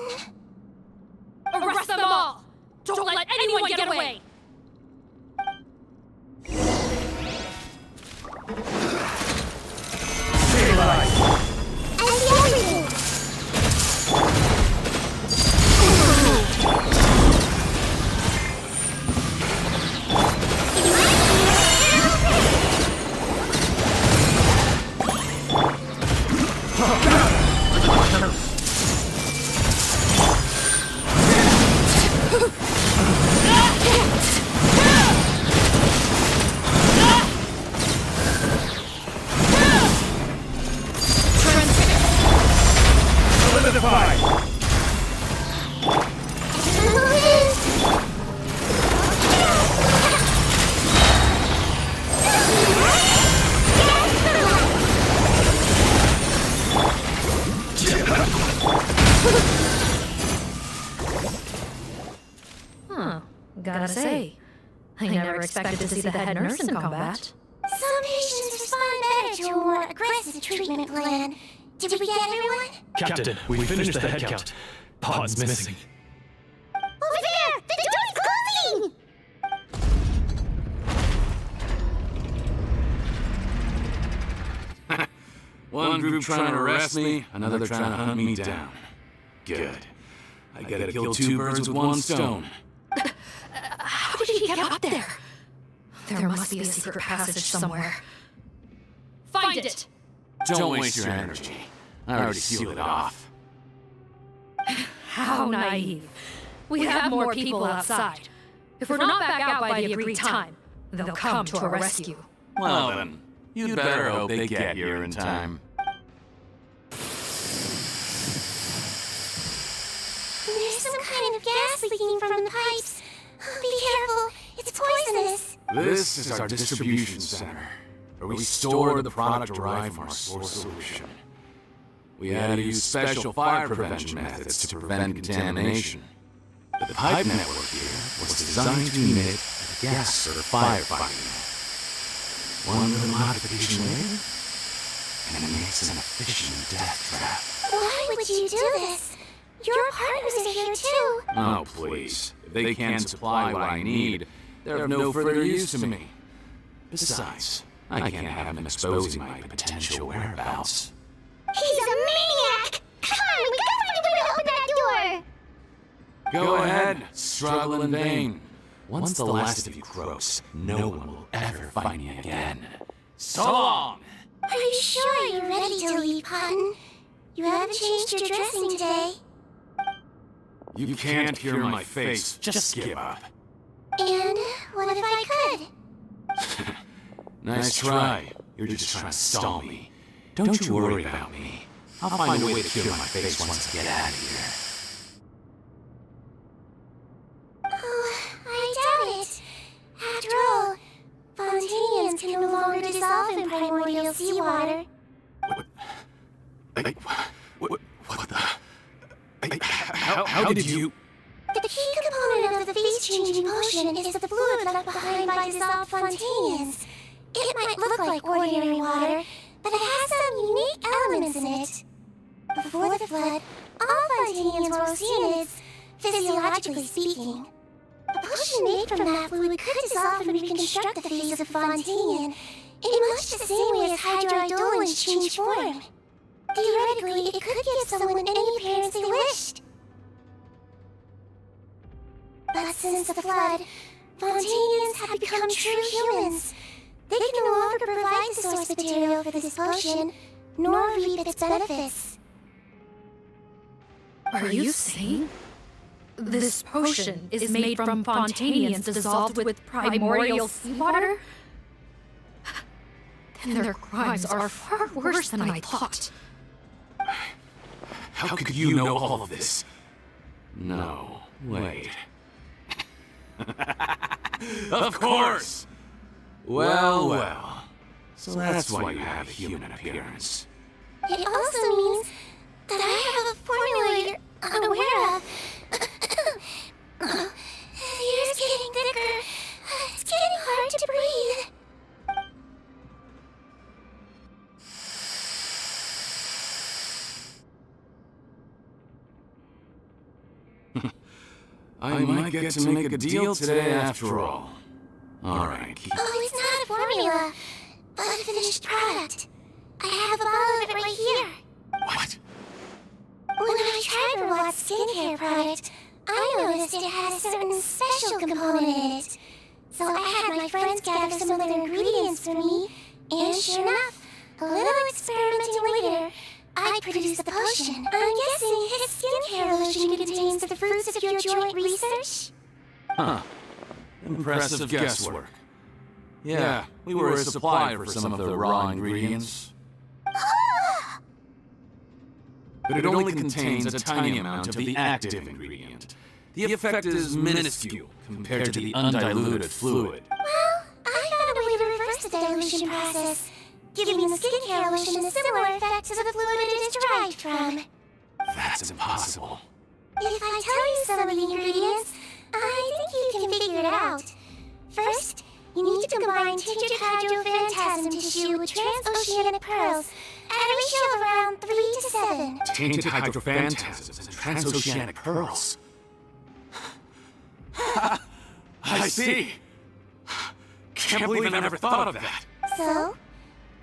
Arrest them all! Don't let anyone get away! Gotta say, I never expected to see the head nurse in combat. Some patients respond better to a more aggressive treatment plan. Did we get everyone? Captain, we finished the head count. Pod's missing. Over there! The door's closing! One group trying to arrest me, another trying to hunt me down. Good. I gotta kill two birds with one stone. How did he get up there? There must be a secret passage somewhere. Find it! Don't waste your energy. I already sealed it off. How naive. We have more people outside. If we're not back out by the agreed time, they'll come to our rescue. Well then, you'd better hope they get here in time. There's some kind of gas leaking from the pipes. Be careful, it's poisonous. This is our distribution center, where we store the product derived from our source solution. We had to use special fire prevention methods to prevent contamination. The pipe network here was designed to emit a gas for firefighting. One little modification later, and it makes an efficient death trap. Why would you do this? Your partners are here too. Oh, please. If they can't supply what I need, they're of no further use to me. Besides, I can't have them exposing my potential whereabouts. He's a maniac! Come on, we gotta find a way to open that door! Go ahead, struggle in vain. Once the last of you croaks, no one will ever find me again. So long! Are you sure you're ready to leave, Cotton? You haven't changed your dressing today. You can't hear my face, just give up. And what if I could? Nice try. You're just trying to stall me. Don't you worry about me. I'll find a way to cure my face once I get out of here. Oh, I doubt it. After all, Fontanians can no longer dissolve in primordial seawater. What the? How did you? The key component of the face-changing potion is the fluid left behind by dissolved Fontanians. It might look like ordinary water, but it has some unique elements in it. Before the flood, all Fontanians were Oceanids, physiologically speaking. A potion made from that fluid could dissolve and reconstruct the face of a Fontanian in much the same way as hydroidolins change form. Theoretically, it could give someone any appearance they wished. But since the flood, Fontanians have become true humans. They can no longer provide the source material for this potion, nor reap its benefits. Are you saying this potion is made from Fontanians dissolved with primordial seawater? Then their crimes are far worse than I thought. How could you know all of this? No, wait. Of course! Well. So that's why you have a human appearance. It also means that I have a formula you're unaware of. The air's getting thicker. It's getting hard to breathe. I might get to make a deal today after all. Alright. Oh, it's not a formula, but a finished product. I have a bottle of it right here. What? When I tried Verwatt's skincare product, I noticed it had a certain special component in it. So I had my friends gather some of their ingredients for me, and sure enough, a little experimenting later, I produced the potion. I'm guessing his skincare lotion contains the fruits of your joint research? Huh. Impressive guesswork. Yeah, we were a supplier for some of the raw ingredients. But it only contains a tiny amount of the active ingredient. The effect is minuscule compared to the undiluted fluid. Well, I found a way to reverse the dilution process, giving the skincare lotion a similar effect to the fluid it is derived from. That's impossible. If I tell you some of the ingredients, I think you can figure it out. First, you need to combine tinted hydrophantasm tissue with transoceanic pearls at a ratio of around 3 to 7. Tainted hydrophantasms and transoceanic pearls. I see. Can't believe I never thought of that. So,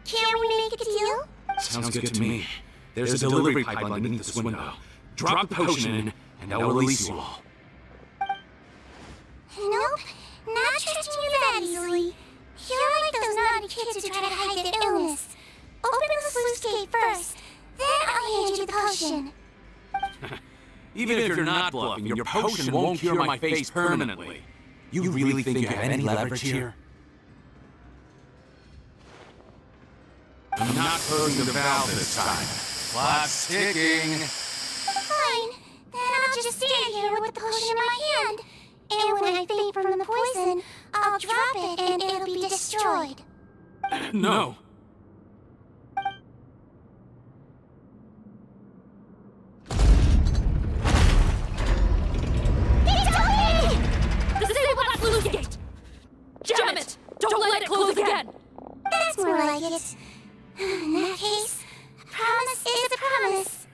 can we make a deal? Sounds good to me. There's a delivery pipeline beneath this window. Drop the potion in, and I'll release you all. Nope, not trusting you that easily. You're like those naughty kids who try to hide their illness. Open the sluice gate first, then I'll hand you the potion. Even if you're not bluffing, your potion won't cure my face permanently. You really think you have any leverage here? I'm not pulling the valve this time. Clock's ticking. Fine. Then I'll just stand here with the potion in my hand. And when I faint from the poison, I'll drop it and it'll be destroyed. No. Disable that sluice gate! Jam it! Don't let it close again! That's more like it. In that case, a promise is a promise.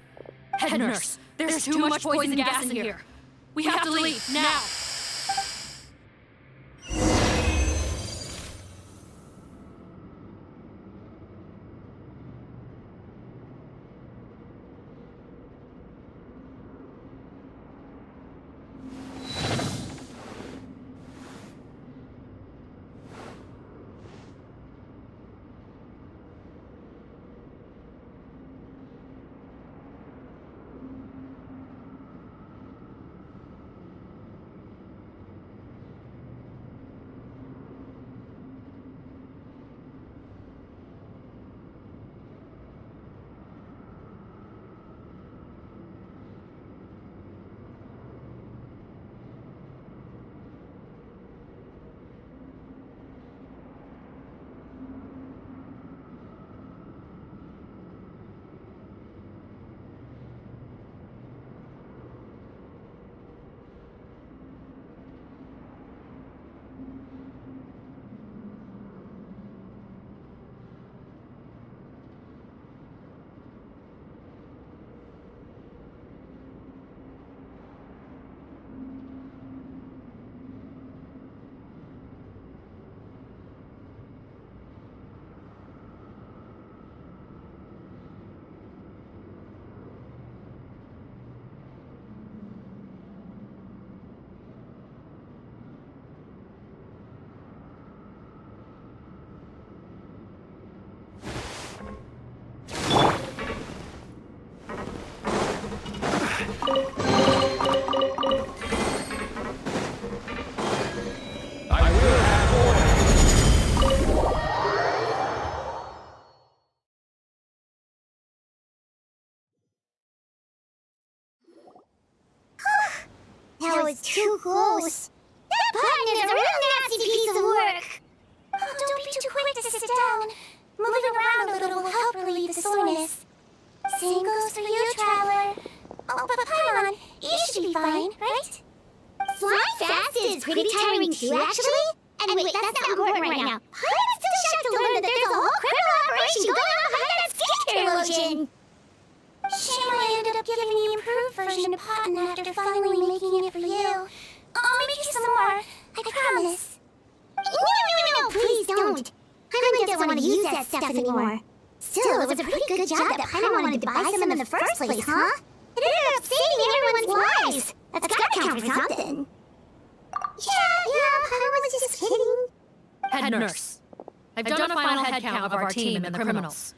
Head nurse, there's too much poison gas in here. We have to leave, now! That was too close. That button is a real nasty piece of work. Oh, don't be too quick to sit down. Moving around a little will help relieve the soreness. Same goes for you, traveler. Oh, but Paimon, you should be fine, right? Flying fast is pretty tiring too, actually. And wait, that's not important right now. Paimon's still shocked to learn that there's a whole criminal operation going on behind that skincare lotion. Shame I ended up giving the improved version to Potten after finally making it for you. I'll make you some more, I promise. No, please don't. Paimon doesn't want to use that stuff anymore. Still, it was a pretty good job that Paimon wanted to buy some in the first place, huh? It ended up saving everyone's lives. That's gotta count for something. Yeah, Paimon was just kidding. Head nurse, I've done a final head count of our team and the criminals.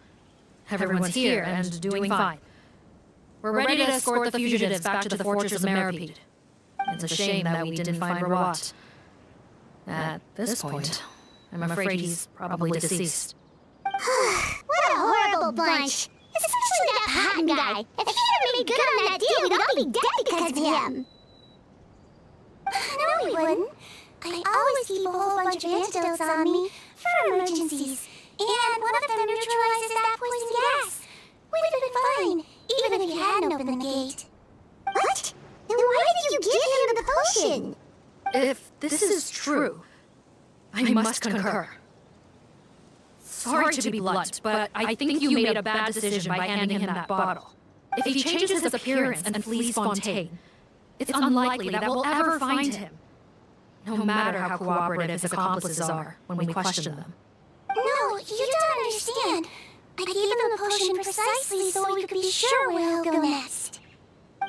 Everyone's here and doing fine. We're ready to escort the fugitives back to the fortress of Meripede. It's a shame that we didn't find Rawat. At this point, I'm afraid he's probably deceased. What a horrible bunch. Especially that Patten guy. If he hadn't made good on that deal, we'd all be dead because of him. No, we wouldn't. I always keep a whole bunch of antidotes on me for emergencies. And one of them neutralizes that poison gas. We'd have been fine, even if you hadn't opened the gate. What? Then why did you give him the potion? If this is true, I must concur. Sorry to be blunt, but I think you made a bad decision by handing him that bottle. If he changes his appearance and flees Fontaine, it's unlikely that we'll ever find him. No matter how cooperative his accomplices are when we question them. No, you don't understand. I gave him the potion precisely so we could be sure where he'll go next.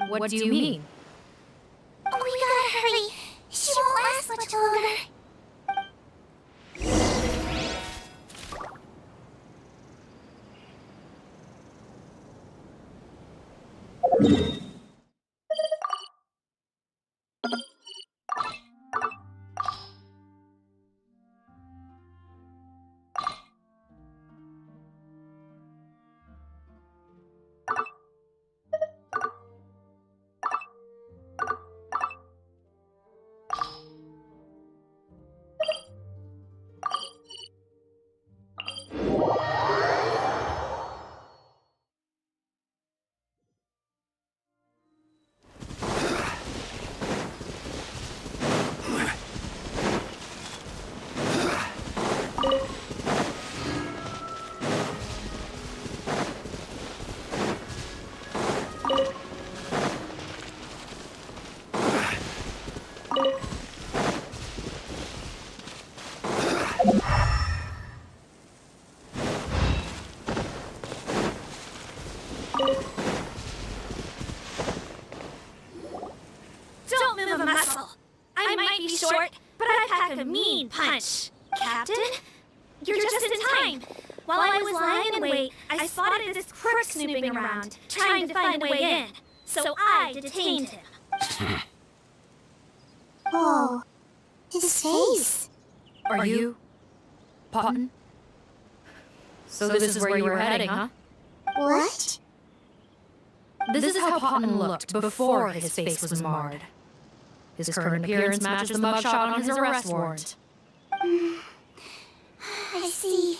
What do you mean? We gotta hurry. She won't last much longer. a mean punch. Captain? You're just in time. While I was lying in wait, I spotted this crook snooping around, trying to find a way in. So I detained him. Oh, his face. Are you Potton? So this is where you were heading, huh? What? This is how Potton looked before his face was marred. His current appearance matches the mugshot on his arrest warrant. I see.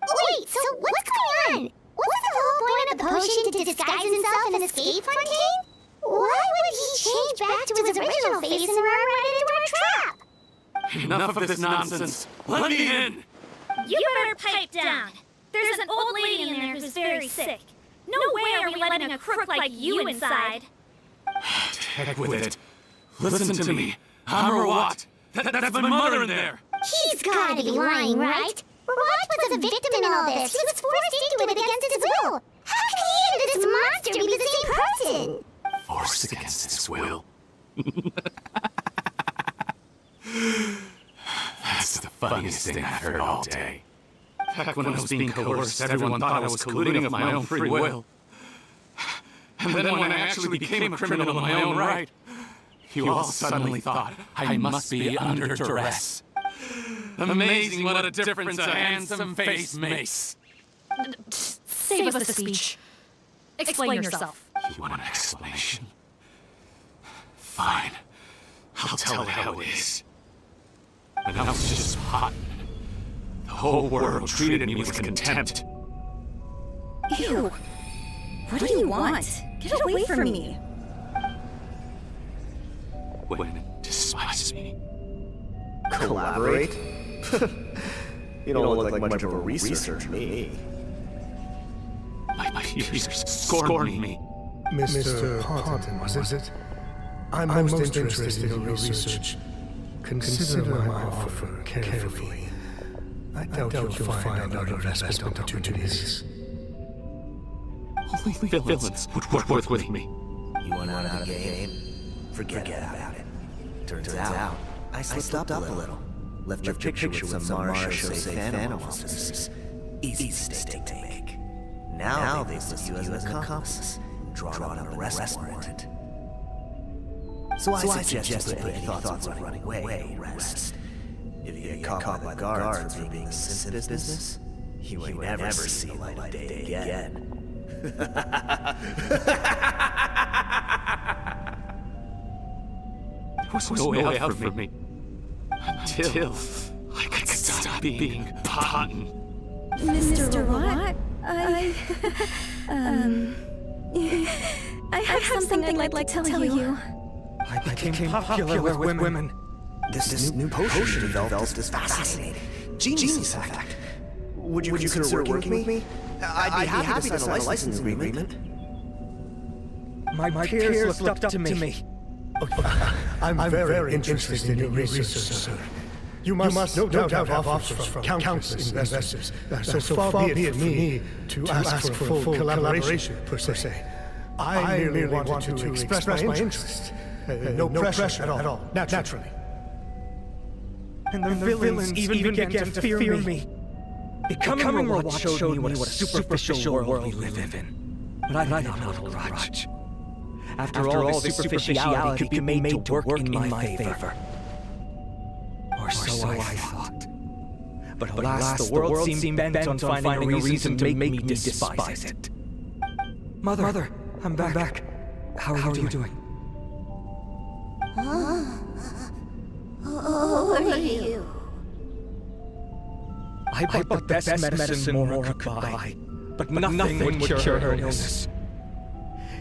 Wait, so what's going on? What's the whole point of the potion to disguise himself and escape Fontaine? Why would he change back to his original face and run right into our trap? Enough of this nonsense. Let me in! You better pipe down. There's an old lady in there who's very sick. No way are we letting a crook like you inside. Heck with it. Listen to me. I'm Rawat. That's my mother in there. He's gotta be lying, right? Rawat was a victim in all this. He was forced into it against his will. How can he and this monster be the same person? Forced against his will. That's the funniest thing I've heard all day. Back when I was being coerced, everyone thought I was colluding of my own free will. And then when I actually became a criminal in my own right, you all suddenly thought I must be under duress. Amazing what a difference a handsome face makes. Save us the speech. Explain yourself. You want an explanation? Fine. I'll tell it how it is. When I was just hot, the whole world treated me with contempt. Ew. What do you want? Get away from me. Women despised me. Collaborate? You don't look like much of a researcher to me. My peers scorned me. Mr. Potton, was it? I'm most interested in your research. Consider my offer carefully. I doubt you'll find other investment opportunities. Only villains would work with me. You want out of the game? Forget about it. Turns out, I slipped up a little. Left your picture with some Marshall fan officers. Easy mistake to make. Now they list you as an accomplice and draw up an arrest warrant. So I suggest you put any thoughts of running away to rest. If you get caught by the guards for being a sensitive business, you ain't never see the light of day again. There was no way out for me. Until I could stop being Potton. Mr. Watt? I have something I'd like to tell you. I became popular with women. This new potion developed is fascinating. Genius, in fact. Would you consider working with me? I'd be happy to sign a licensing agreement. My peers looked up to me. I'm very interested in your research, sir. You must no doubt have offers from countless investors. So far be it for me to ask for full collaboration, per se. I merely wanted to express my interest. No pressure at all, naturally. And the villains even began to fear me. Becoming Rawat showed me what a superficial world we live in. But I did not hold a grudge. After all, this superficiality could be made to work in my favor. Or so I thought. But alas, the world seemed bent on finding a reason to make me despise it. Mother, I'm back. How are you doing? Who are you? I bought the best medicine Mora could buy, but nothing would cure her illness.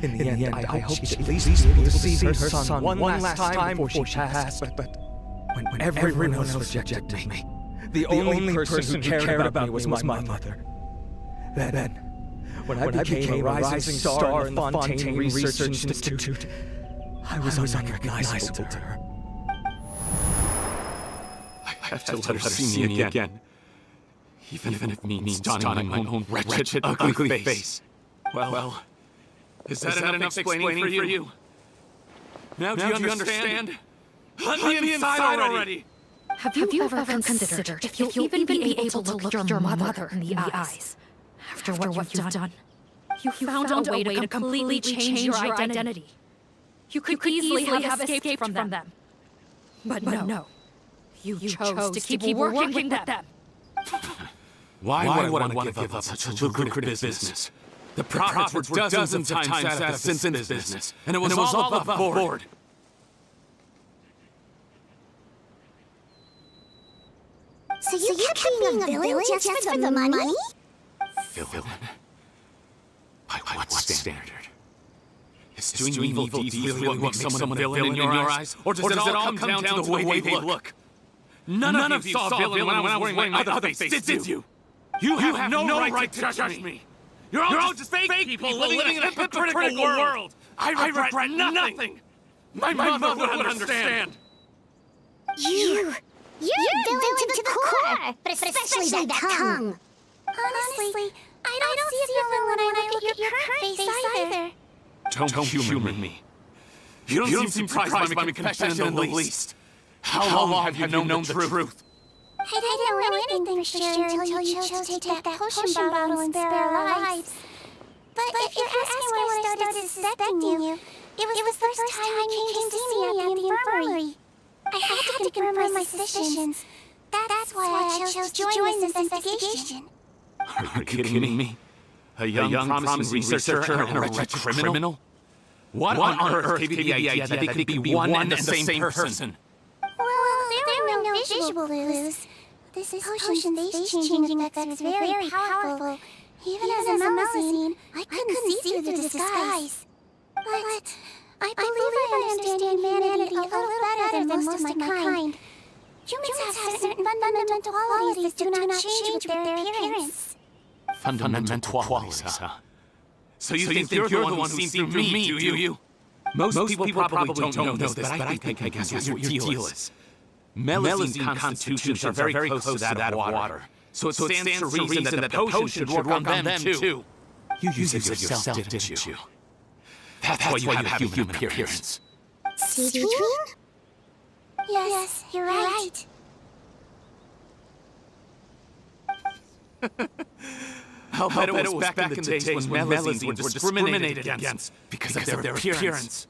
In the end, I hoped she'd at least be able to see her son one last time before she passed, but when everyone else rejected me, the only person who cared about me was my mother. Then, when I became a rising star in the Fontaine Research Institute, I was unrecognizable to her. I have to let her see me again. Even if it means donning my own wretched, ugly face. Well, is that enough explaining for you? Now do you understand? Let me inside already! Have you ever considered if you'll even be able to look your mother in the eyes after what you've done? You found a way to completely change your identity. You could easily have escaped from them. But no. You chose to keep working with them. Why would I want to give up such a lucrative business? The profits were dozens of times out of the Sin's business, and it was all above board. So you kept being a villain just for the money? Villain? By what standard? Is doing evil deeds really what makes someone a villain in your eyes? Or does it all come down to the way they look? None of you saw a villain when I was wearing my other face, did you? You have no right to judge me. You're all just fake people living in a hypocritical world. I regret nothing. My mother would understand. You're a villain to the core, but especially that tongue. Honestly, I don't see a villain when I look at your current face either. Don't humor me. You don't seem surprised by my confession in the least. How long have you known the truth? I didn't know anything for sure until you chose to take that potion bottle and spare our lives. But if you're asking when I started suspecting you, it was the first time you came to see me at the infirmary. I had to confirm my suspicions. That's why I chose to join this investigation. Are you kidding me? A young promising researcher and a wretched criminal? What on earth gave you the idea that they could be one and the same person? Well, there were no visual clues. This potion's face-changing effect is very powerful. Even as a Melusine, I couldn't see through the disguise. But I believe I understand humanity a little better than most of my kind. Humans have certain fundamental qualities that do not change with their appearance. Fundamental qualities, huh? So you think you're the one who's seen through me, do you? Most people probably don't know this, but I think I guess what your deal is. Melusine constitutions are very close to that of water. So it stands to reason that the potion should work on them, too. You used it yourself, didn't you? That's why you have a human appearance. Sea Queen? Yes, you're right. I'll bet it was back in the days when Melusines were discriminated against because of their appearance.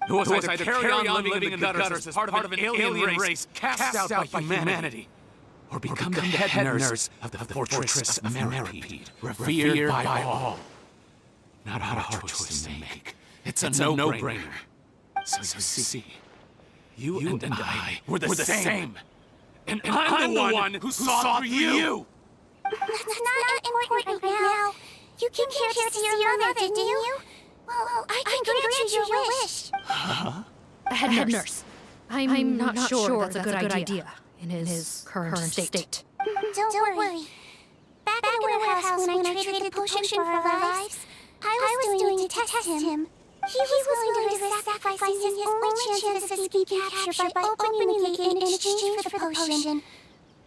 It was either carry on living in the gutters as part of an alien race cast out by humanity, or become the head nurse of the fortress of Meripede, revered by all. Not a hard choice to make. It's a no-brainer. So you see, you and I were the same. And I'm the one who saw through you. That's not important right now. You came here to see your mother, didn't you? Well, I can grant you your wish. A head nurse. I'm not sure that's a good idea in his current state. Don't worry. Back in the warehouse when I traded the potion for our lives, I was doing it to test him. He was willing to risk sacrificing his only chance of escaping capture by opening the gate in exchange for the potion.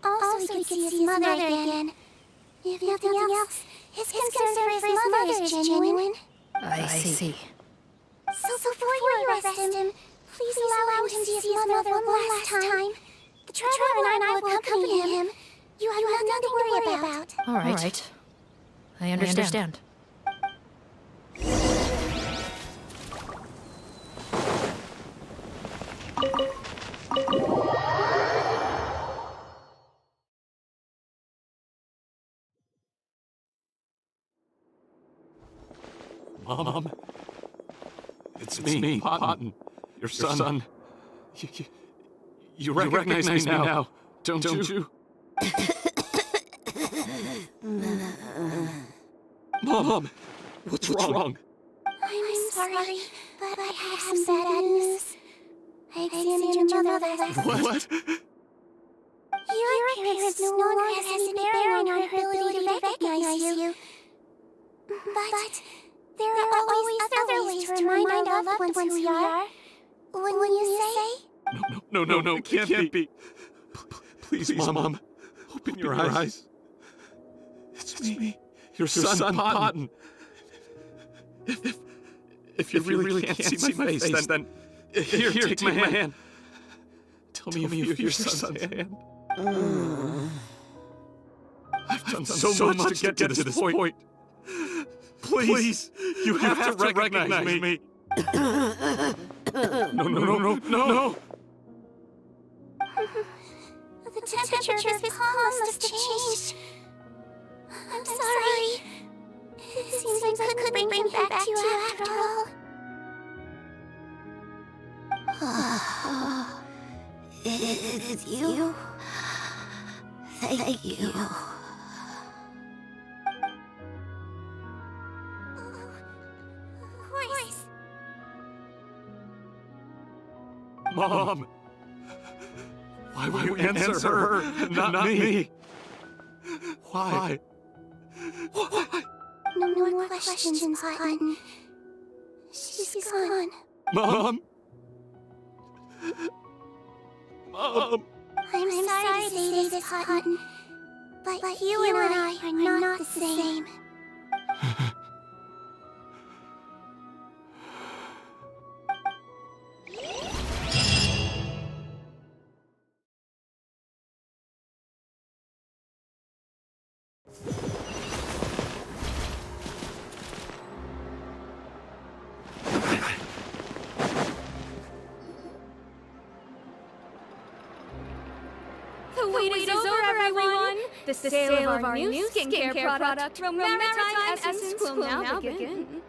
Also, he could see his mother again. If nothing else, his concern for his mother is genuine. I see. So before you arrest him, please allow him to see his mother one last time. The traveler and I will accompany him. You have nothing to worry about. All right. I understand. Mom, it's me, Cotton, your son. You recognize me now, don't you? Mom, what's wrong? I'm sorry, but I have some bad news. I examined your mother last night. What? Your appearance no longer has any bearing on her ability to recognize you. But there are always other ways to remind our loved ones who we are. When you say? No, it can't be. Please, Mom, open your eyes. It's me, your son, Cotton. If you really can't see my face, then here, take my hand. Tell me of your son's hand. I've done so much to get to this point. Please, you have to recognize me. No. The temperature of his palm must have changed. I'm sorry. It seems I couldn't bring him back to you after all. It's you. Thank you. Of course. Mom! Why would you answer her and not me? Why? No more questions, Cotton. She's gone. Mom! I'm sorry to say this, Cotton, but you and I are not the same. The wait is over, everyone! The sale of our new skincare product from Maritime Essence will now begin.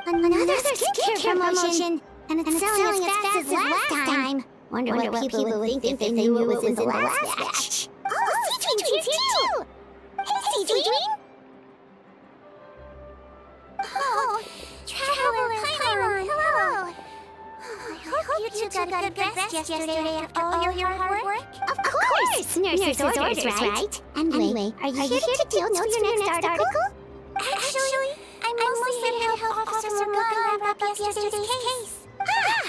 Another skincare promotion, and it's selling as fast as last time. Wonder what people would think if they knew what was in the last batch. Oh, C-Dream's here too! Hey, C-Dream! Oh, Traveler Paimon, hello! I hope you two got a good rest yesterday after all your hard work. Of course! Nurse's orders, right? Anyway, are you here to take notes for your next article? Actually, I'm mostly here to help Officer Morgan wrap up yesterday's case.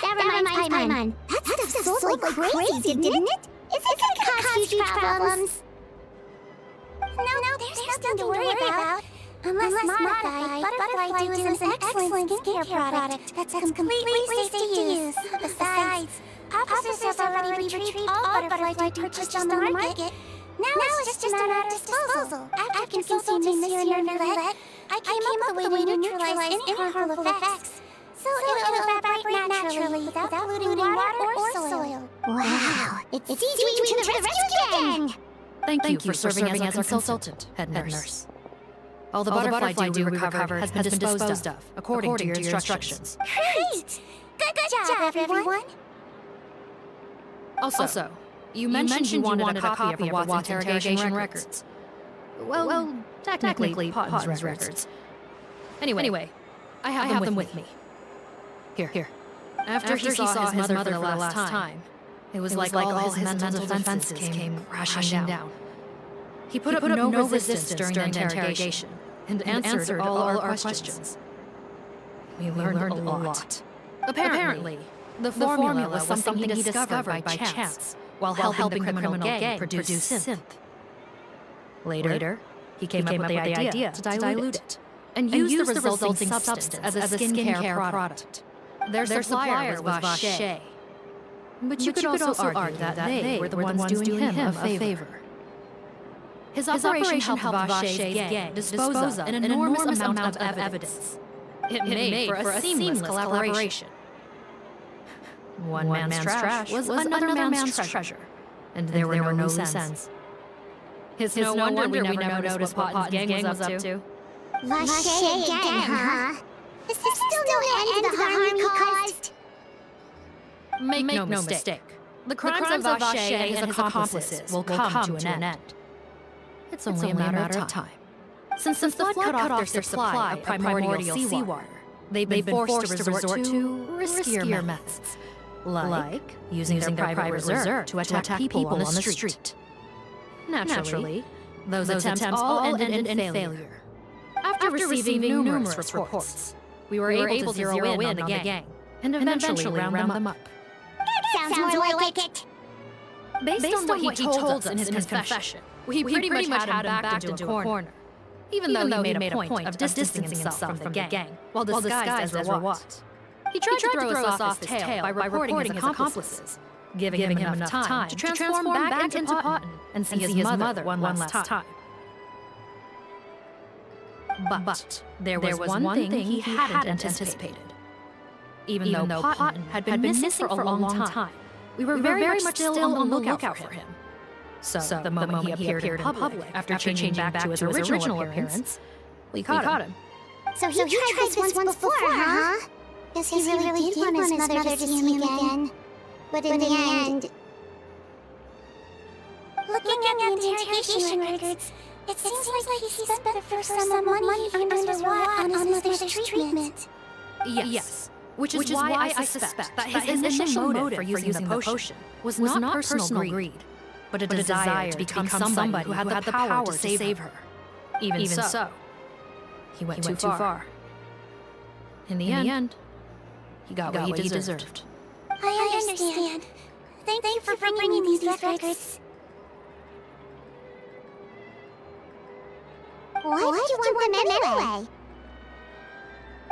That reminds Paimon. That stuff sold like crazy, didn't it? Is it gonna cause huge problems? No, there's nothing to worry about. Unless Modified, Butterfly Dew is an excellent skincare product that's completely safe to use. Besides, officers have already retrieved all Butterfly Dew purchased on the market. Now it's just a matter of disposal. After consulting Miss Year and Roulette, I came up with a way to neutralize any harmful effects. So it'll evaporate naturally without polluting water or soil. Wow, it's C-Dream to the rescue again! Thank you for serving as our consultant, head nurse. All the butterfly dew we recovered has been disposed of, according to your instructions. Great! Good job, everyone! Also, you mentioned you wanted a copy of Watt's interrogation records. Well, technically, Potten's records. Anyway, I have them with me. Here. After he saw his mother for the last time, it was like all his mental defenses came crashing down. He put up no resistance during the interrogation and answered all our questions. We learned a lot. Apparently, the formula was something he discovered by chance while helping the criminal gang produce synth. Later, he came up with the idea to dilute it and use the resulting substance as a skincare product. Their supplier was Vache. But you could also argue that they were the ones doing him a favor. His operation helped Vache's gang dispose of an enormous amount of evidence. It made for a seamless collaboration. One man's trash was another man's treasure, and there were no loose ends. It's no wonder we never noticed what Potten's gang was up to. Vache again, huh? Is there still no end to the harm he caused? Make no mistake. The crimes of Vache and his accomplices will come to an end. It's only a matter of time. Since the flood cut off their supply of primordial seawater, they've been forced to resort to riskier methods, like using their private reserve to attack people on the street. Naturally, those attempts all ended in failure. After receiving numerous reports, we were able to zero in on the gang and eventually round them up. That sounds more like it. Based on what he told us in his confession, we pretty much had him backed into a corner, even though he made a point of distancing himself from the gang while disguised as Rawat. He tried to throw us off his tail by reporting his accomplices, giving him enough time to transform back into Potton and see his mother one last time. But there was one thing he hadn't anticipated. Even though Potton had been missing for a long time, we were very much still on the lookout for him. So the moment he appeared in public, after changing back to his original appearance, we caught him. So he tried this once before, huh? Guess he really did want his mother to see him again. But in the end... Looking at the interrogation records, it seems like he spent the first sum of money he earned as Watt on his mother's treatment. Yes. Which is why I suspect that his initial motive for using the potion was not personal greed, but a desire to become somebody who had the power to save her. Even so, he went too far. In the end, he got what he deserved. I understand. Thank you for bringing me these records. Why did you want them anyway?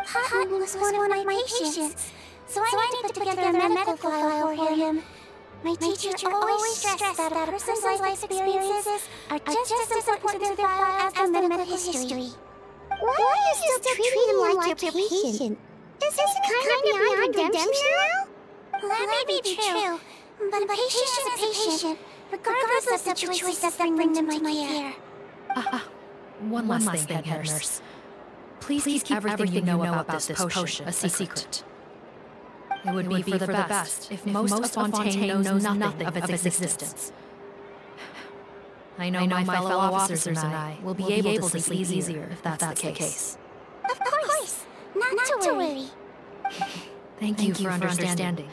Potton was one of my patients, so I need to put together a medical file for him. My teacher always stressed that a person's life experiences are just as important to their file as the medical history. Why are you still treating him like your patient? Isn't it kind of beyond redemption now? That may be true, but a patient is a patient, regardless of the choices that bring them to my care. One last thing, head nurse. Please keep everything you know about this potion a secret. It would be for the best if most of Fontaine knows nothing of its existence. I know my fellow officers and I will be able to sleep easier if that's the case. Of course, not to worry. Thank you for understanding.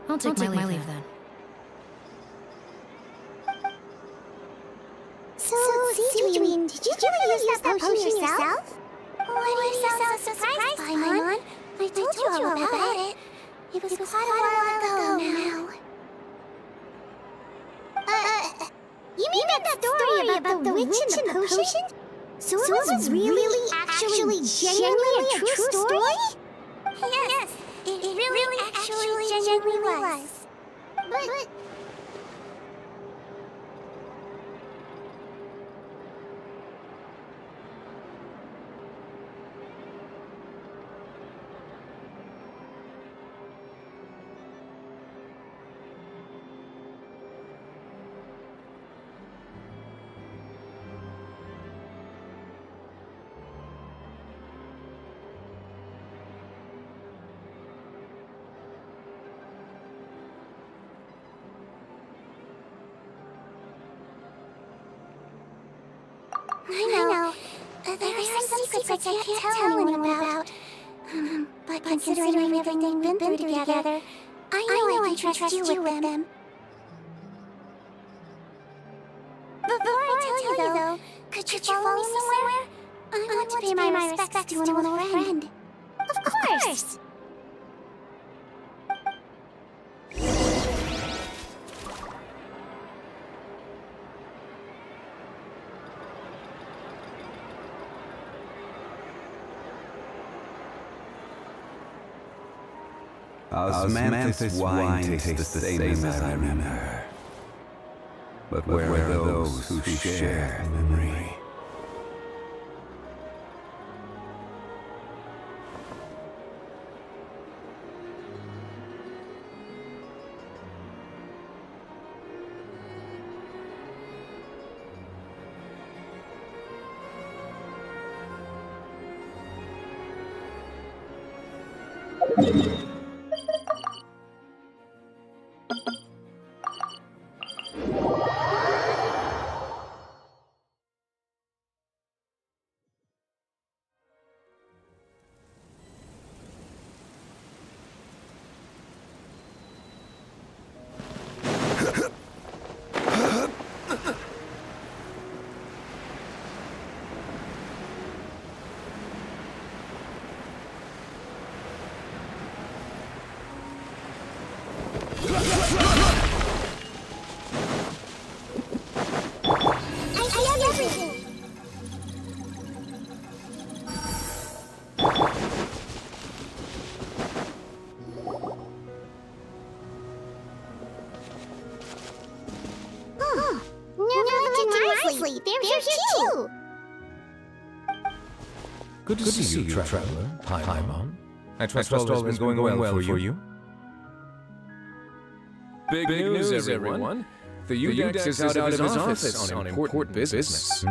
I'll take my leave then. So, Cedrine, did you really use that potion yourself? Why do you sound so surprised, Paimon? I told you all about it. It was quite a while ago now. You mean that story about the witch and the potion? So it was really, actually, genuinely a true story? Yes, it really, actually, genuinely was. But... I know. There are some secrets I can't tell anyone about. But considering everything we've been through together, I know I can trust you with them. Before I tell you though, could you follow me somewhere? I want to pay my respects to an old friend. Of course! Osmanthus wine tastes the same as I remember. But where are those who share memory? Good to see you, traveler. Paimon. I trust all has been going well for you. Big news, everyone. The UDEX is out of his office on important business.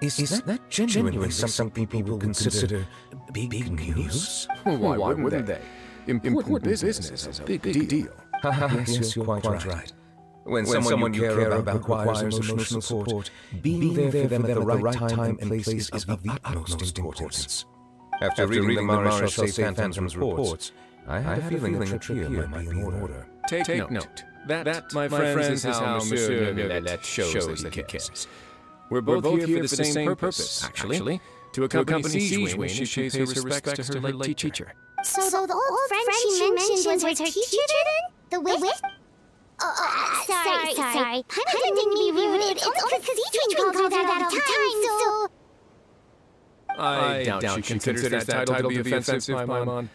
Is that genuinely something people would consider big news? Why wouldn't they? Important business is a big deal. Yes, you're quite right. When someone you care about requires emotional support, being there for them at the right time and place is of the utmost importance. After reading the Maréchal Phantom's reports, I had a feeling a trip here might be in order. Take note. That, my friends, is how Monsieur Neuvillette shows that he cares. We're both here for the same purpose, actually. To accompany Siege Wing, she pays her respects to her late teacher. So the old friend she mentioned was her teacher then? The wit? Sorry. I didn't mean to be rude. It's only because Siege called her that all the time, so... I doubt she considers that title to be offensive, Paimon.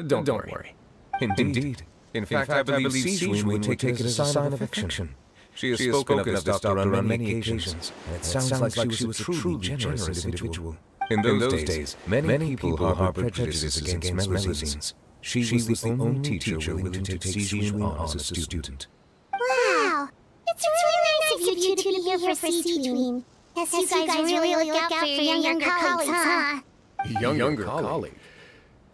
Don't worry. Indeed. In fact, I believe Siege Wing would take it as a sign of affection. She has spoken of this doctor on many occasions, and it sounds like she was a truly generous individual. In those days, many people harbored prejudices against Melusines. She was the only teacher willing to take Siege Wing on as a student. Wow! It's really nice of you to be here for Siege Wing. Guess you guys really look out for your younger colleagues, huh? Younger colleague?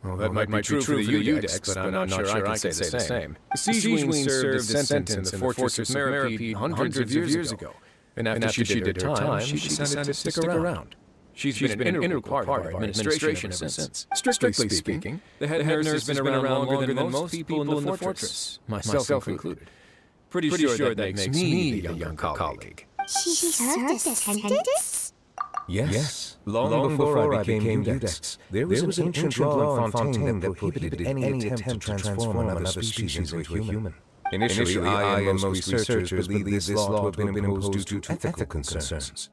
Well, that might be true for the UDEX, but I'm not sure I can say the same. Siege Wing served a sentence in the Fortress of Meropide hundreds of years ago, and after she did her time, she decided to stick around. She's been an integral part of our administration ever since. Strictly speaking, the head nurse has been around longer than most people in the fortress, myself included. Pretty sure that makes me a young colleague. She served as sentence? Yes. Long before I became UDEX, there was an ancient law in Fontaine that prohibited any attempt to transform another species into a human. Initially, I and most researchers believed this law to have been imposed due to ethical concerns.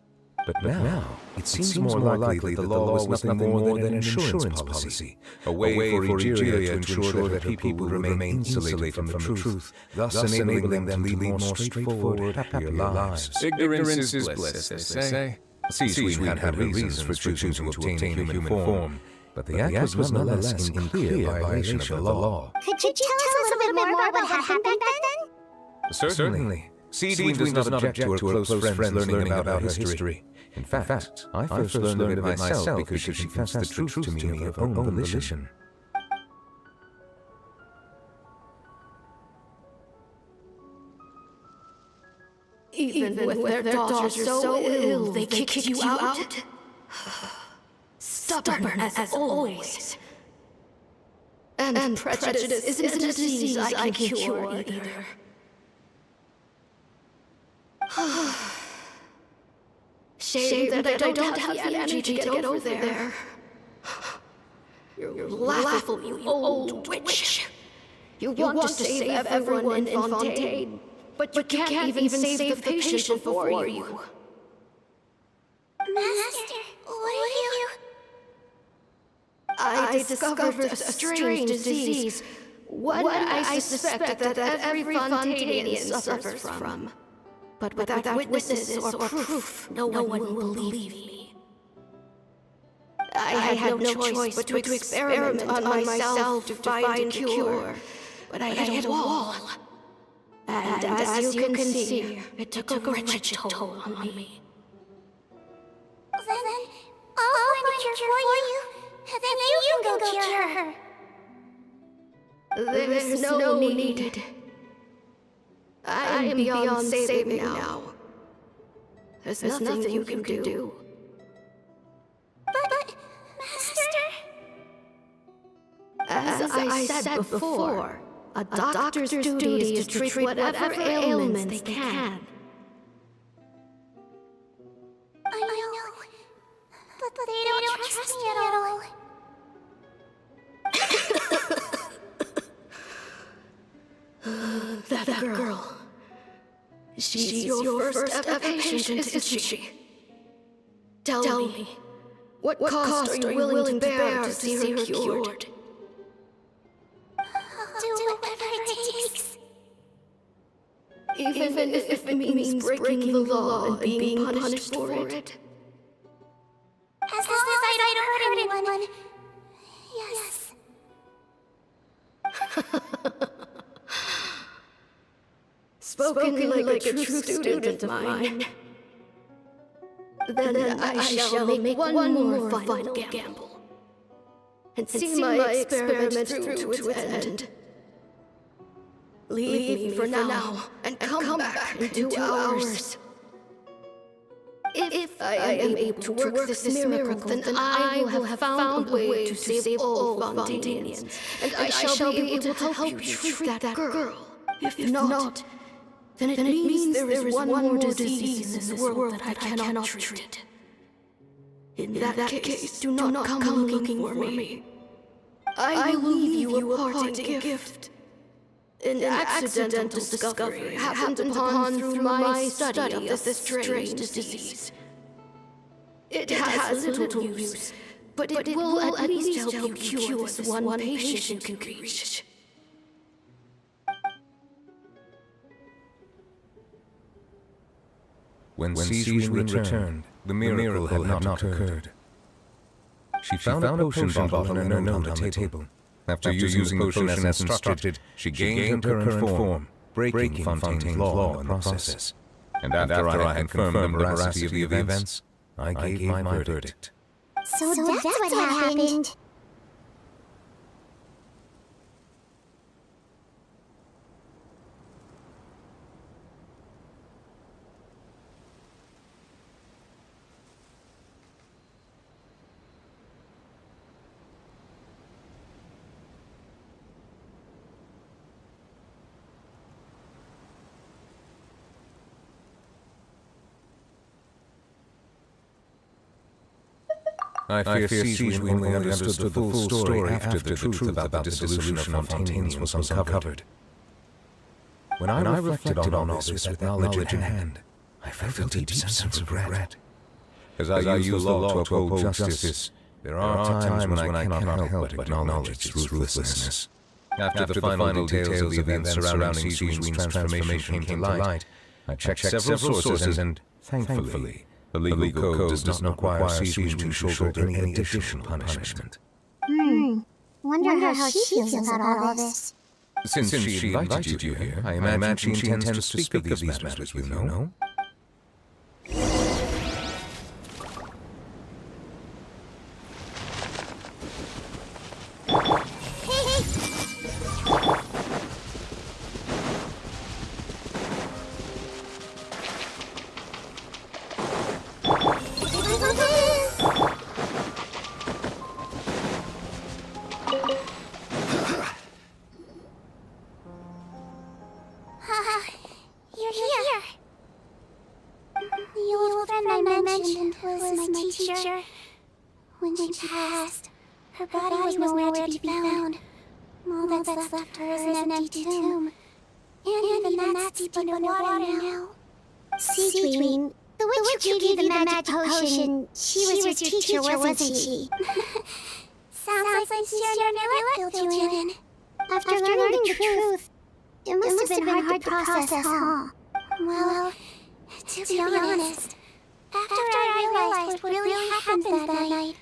But now, it seems more likely that the law was nothing more than an insurance policy, a way for Egeria to ensure that people would remain insulated from the truth, thus enabling them to lead more straightforward, happier lives. Ignorance is bliss, they say. Siege Wing had her reasons for choosing to obtain a human form, but the act was nonetheless in clear violation of the law. Could you tell us a little bit more about what happened back then? Certainly. Siege Wing does not object to her close friends learning about her history. In fact, I first learned of it myself because she confessed the truth to me of her own volition. Even with their daughters so ill, they kicked you out? Stubborn as always. And prejudice isn't a disease I can cure either. Shame that I don't have the energy to get over there. You're laughable, you old witch. You want to save everyone in Fontaine, but you can't even save the patient before you. Master, what are you... I discovered a strange disease, one I suspect that every Fontainian suffers from. But without witnesses or proof, no one will believe me. I had no choice but to experiment on myself to find a cure, but I hit a wall. And as you can see, it took a wretched toll on me. Then I'll find a cure for you, and then you can go cure her. There's no need. I am beyond saving now. There's nothing you can do. But, Master... As I said before, a doctor's duty is to treat whatever ailments they can. I know, but they don't trust me at all. That girl. She's your first ever patient, isn't she? Tell me, what cost are you willing to bear to see her cured? I'll do whatever it takes. Even if it means breaking the law and being punished for it. As long as I don't hurt anyone everyone. Yes. Spoken like a true student of mine. Then I shall make one more final gamble. And see my experiment through to its end. Leave me for now, and come back in 2 hours. If I am able to work this miracle, then I will have found a way to save all Fontanians, and I shall be able to help you treat that girl. If not, then it means there is one more disease in this world that I cannot treat. In that case, do not come looking for me. I will leave you a parting gift. An accidental discovery happened upon through my study of this strange disease. It has little use, but it will at least help you cure this one patient you can reach. When Cecilian returned, the miracle had not occurred. She found a potion bottle and a note on the table. After using the potion as instructed, she gained her current form, breaking Fontaine's law in the process. And after I had confirmed the veracity of the events, I gave my verdict. So that's what happened. I fear Cecilian only understood the full story after the truth about the dissolution of Fontaines was uncovered. When I reflected on all this with knowledge in hand, I felt a deep sense of regret. As I use the law to uphold justice, there are times when I cannot help but acknowledge its ruthlessness. After the final details of the events surrounding Cecilian's transformation came to light, I checked several sources and, thankfully, the legal code does not require Cecilian to shoulder any additional punishment. Wonder how she feels about all this. Since she invited you here, I imagine she intends to speak of these matters with you, no? You're here. The old friend I mentioned was my teacher. When she passed, her body was nowhere to be found. All that's left her is an empty tomb. And even that's deep underwater now. Seedween, the witch who gave you the magic potion, she was your teacher, wasn't she? Sounds like your new filled you in. After learning the truth, it must have been hard to process, huh? Well, to be honest, after I realized what really happened that night,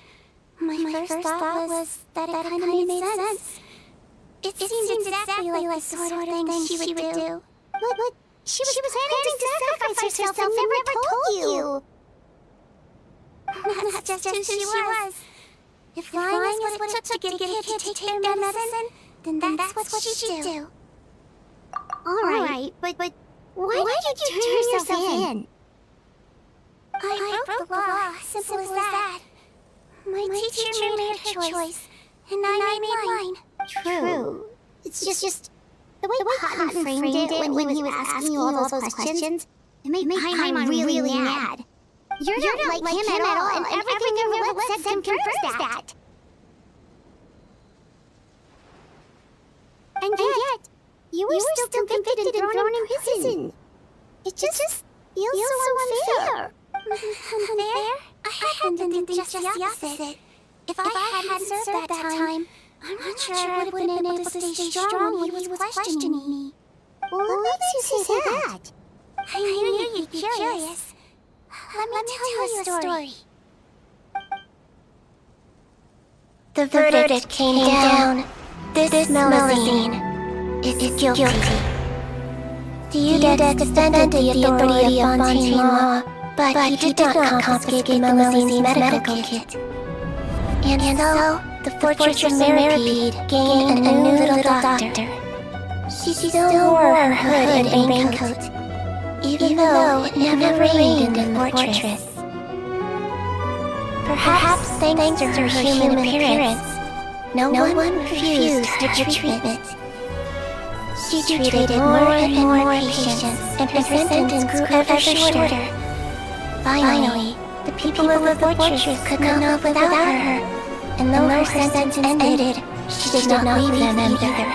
my first thought was that it kind of made sense. It seemed exactly like the sort of thing she would do. But she was planning to sacrifice herself and never told you. That's just who she was. If lying is what it took to get a kid to take their medicine, then that's what she'd do. Alright, but why did you turn yourself in? I broke the law, simple as that. My teacher made her choice, and I made mine. True. It's just the way Cotton framed it when he was asking you all those questions, it made Paimon really mad. You're not like him at all, and everything you've ever said confirms that. And yet, you were still convicted and thrown in prison. It just feels so unfair. Unfair? I happen to think just the opposite. If I hadn't served that time, I'm not sure I would have been able to stay strong when he was questioning me. Well, what makes you say that? I knew you'd be curious. Let me tell you a story. The verdict came down. This Melusine is guilty. Theodex defended the authority of Fontaine law, but he did not confiscate Melusine's medical kit. And so, the Fortress of Meripede gained a new little doctor. She still wore her hood and raincoat, even though it never rained in the fortress. Perhaps thanks to her human appearance, no one refused her treatment. She treated more and more patients, and her sentence grew ever shorter. Finally, the people of the fortress could not live without her, and though her sentence ended, she did not leave them either.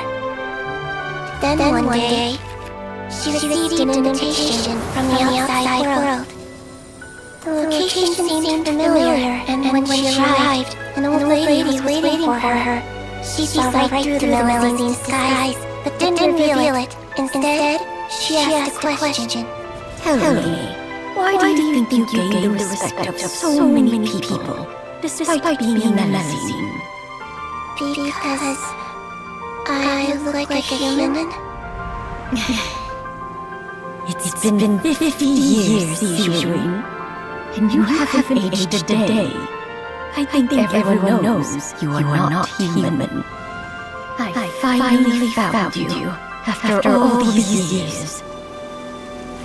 Then one day, she received an invitation from the outside world. The location seemed familiar, and when she arrived, an old lady was waiting for her. She saw right through the Melusine's disguise, but didn't reveal it. Instead, she asked a question. Tell me, why do you think you gained the respect of so many people, despite being a Melusine? Because I look like a human. It's been 50 years, Shuin, and you haven't aged a day. I think everyone knows you are not human. I finally found you after all these years.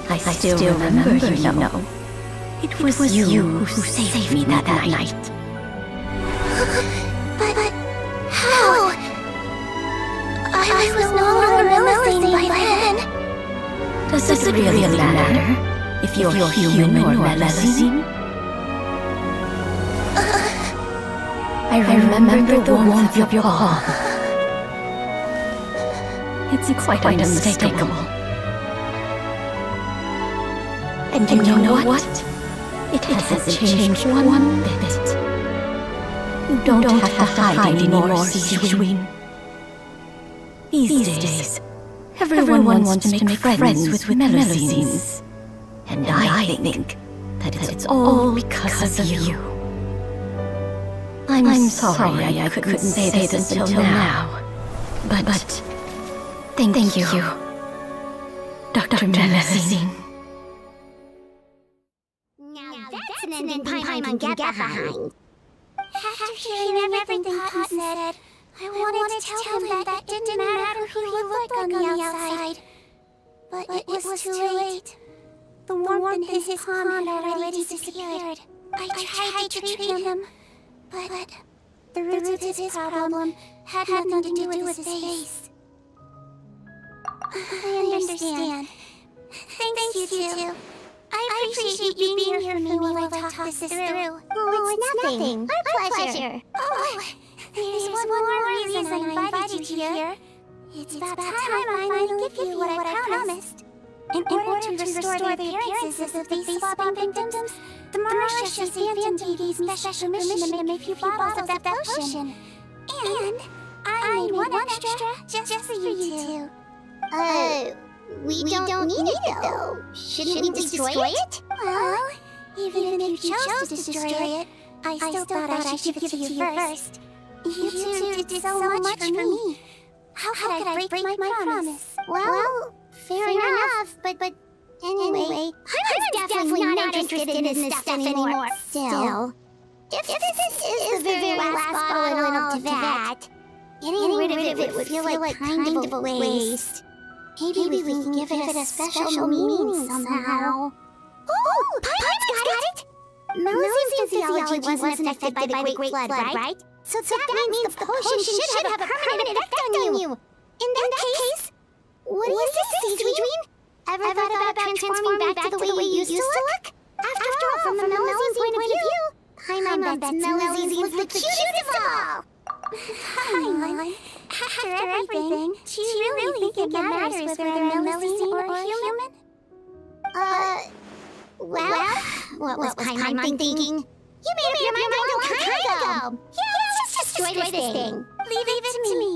I still remember, you know. It was you who saved me that night. But how? I was no longer Melusine by then. Does it really matter if you're human or Melusine? I remember the warmth of your palm. It's quite unmistakable. And you know what? It hasn't changed one bit. You don't have to hide anymore, Shuin. These days, everyone wants to make friends with Melusines. And I think that it's all because of you. I'm sorry I couldn't say this until now. But thank you, Dr. Melusine. Now that's an ending Paimon can get behind. After hearing everything Cotton said, I wanted to tell him that it didn't matter who he looked on the outside. But it was too late. The warmth in his palm had already disappeared. I tried to treat him, but the roots of his problem had nothing to do with his face. I understand. Thanks, you two. I appreciate you being here for me while I talk this through. Oh, it's nothing. Our pleasure. Oh, there's one more reason I invited you here. It's about time I finally give you what I promised. In order to restore the appearances of these swapping victims, the Mauritius Phantom gave me special permission to make a few bottles of that potion. And I made one extra just for you two. We don't need it though. Shouldn't we destroy it? Well, even if you chose to destroy it, I still thought I should give it to you first. You two did so much for me. How could I break my promise? Well, fair enough, but anyway, I'm definitely not interested in this stuff anymore. Still, if this is the very last bottle in all TAYVAT, getting rid of it would feel like kind of a waste. Maybe we can give it a special meaning somehow. Oh, Paimon's got it! Melusine's physiology wasn't affected by the Great Flood, right? So that means the potion should have a permanent effect on you. In that case, what do you say, Sweetween? Ever thought about transforming back to the way you used to look? After all, from the Melusine point of view, Paimon bets Melusine look the cutest of all! Paimon, after everything, do you really think it matters whether I'm Melusine or a human? Well, what was Paimon thinking? You made up your mind a long time ago! Yeah, let's just destroy this thing. Leave it to me.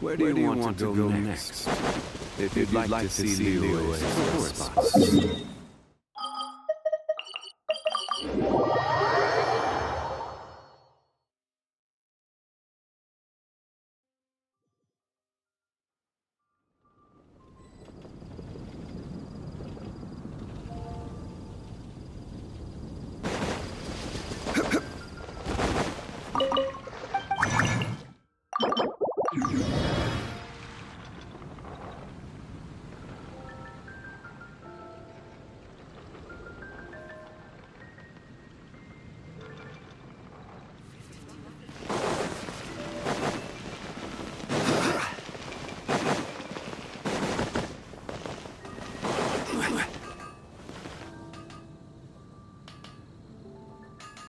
Where do you want to go next? If you'd like to see Leo at his spots.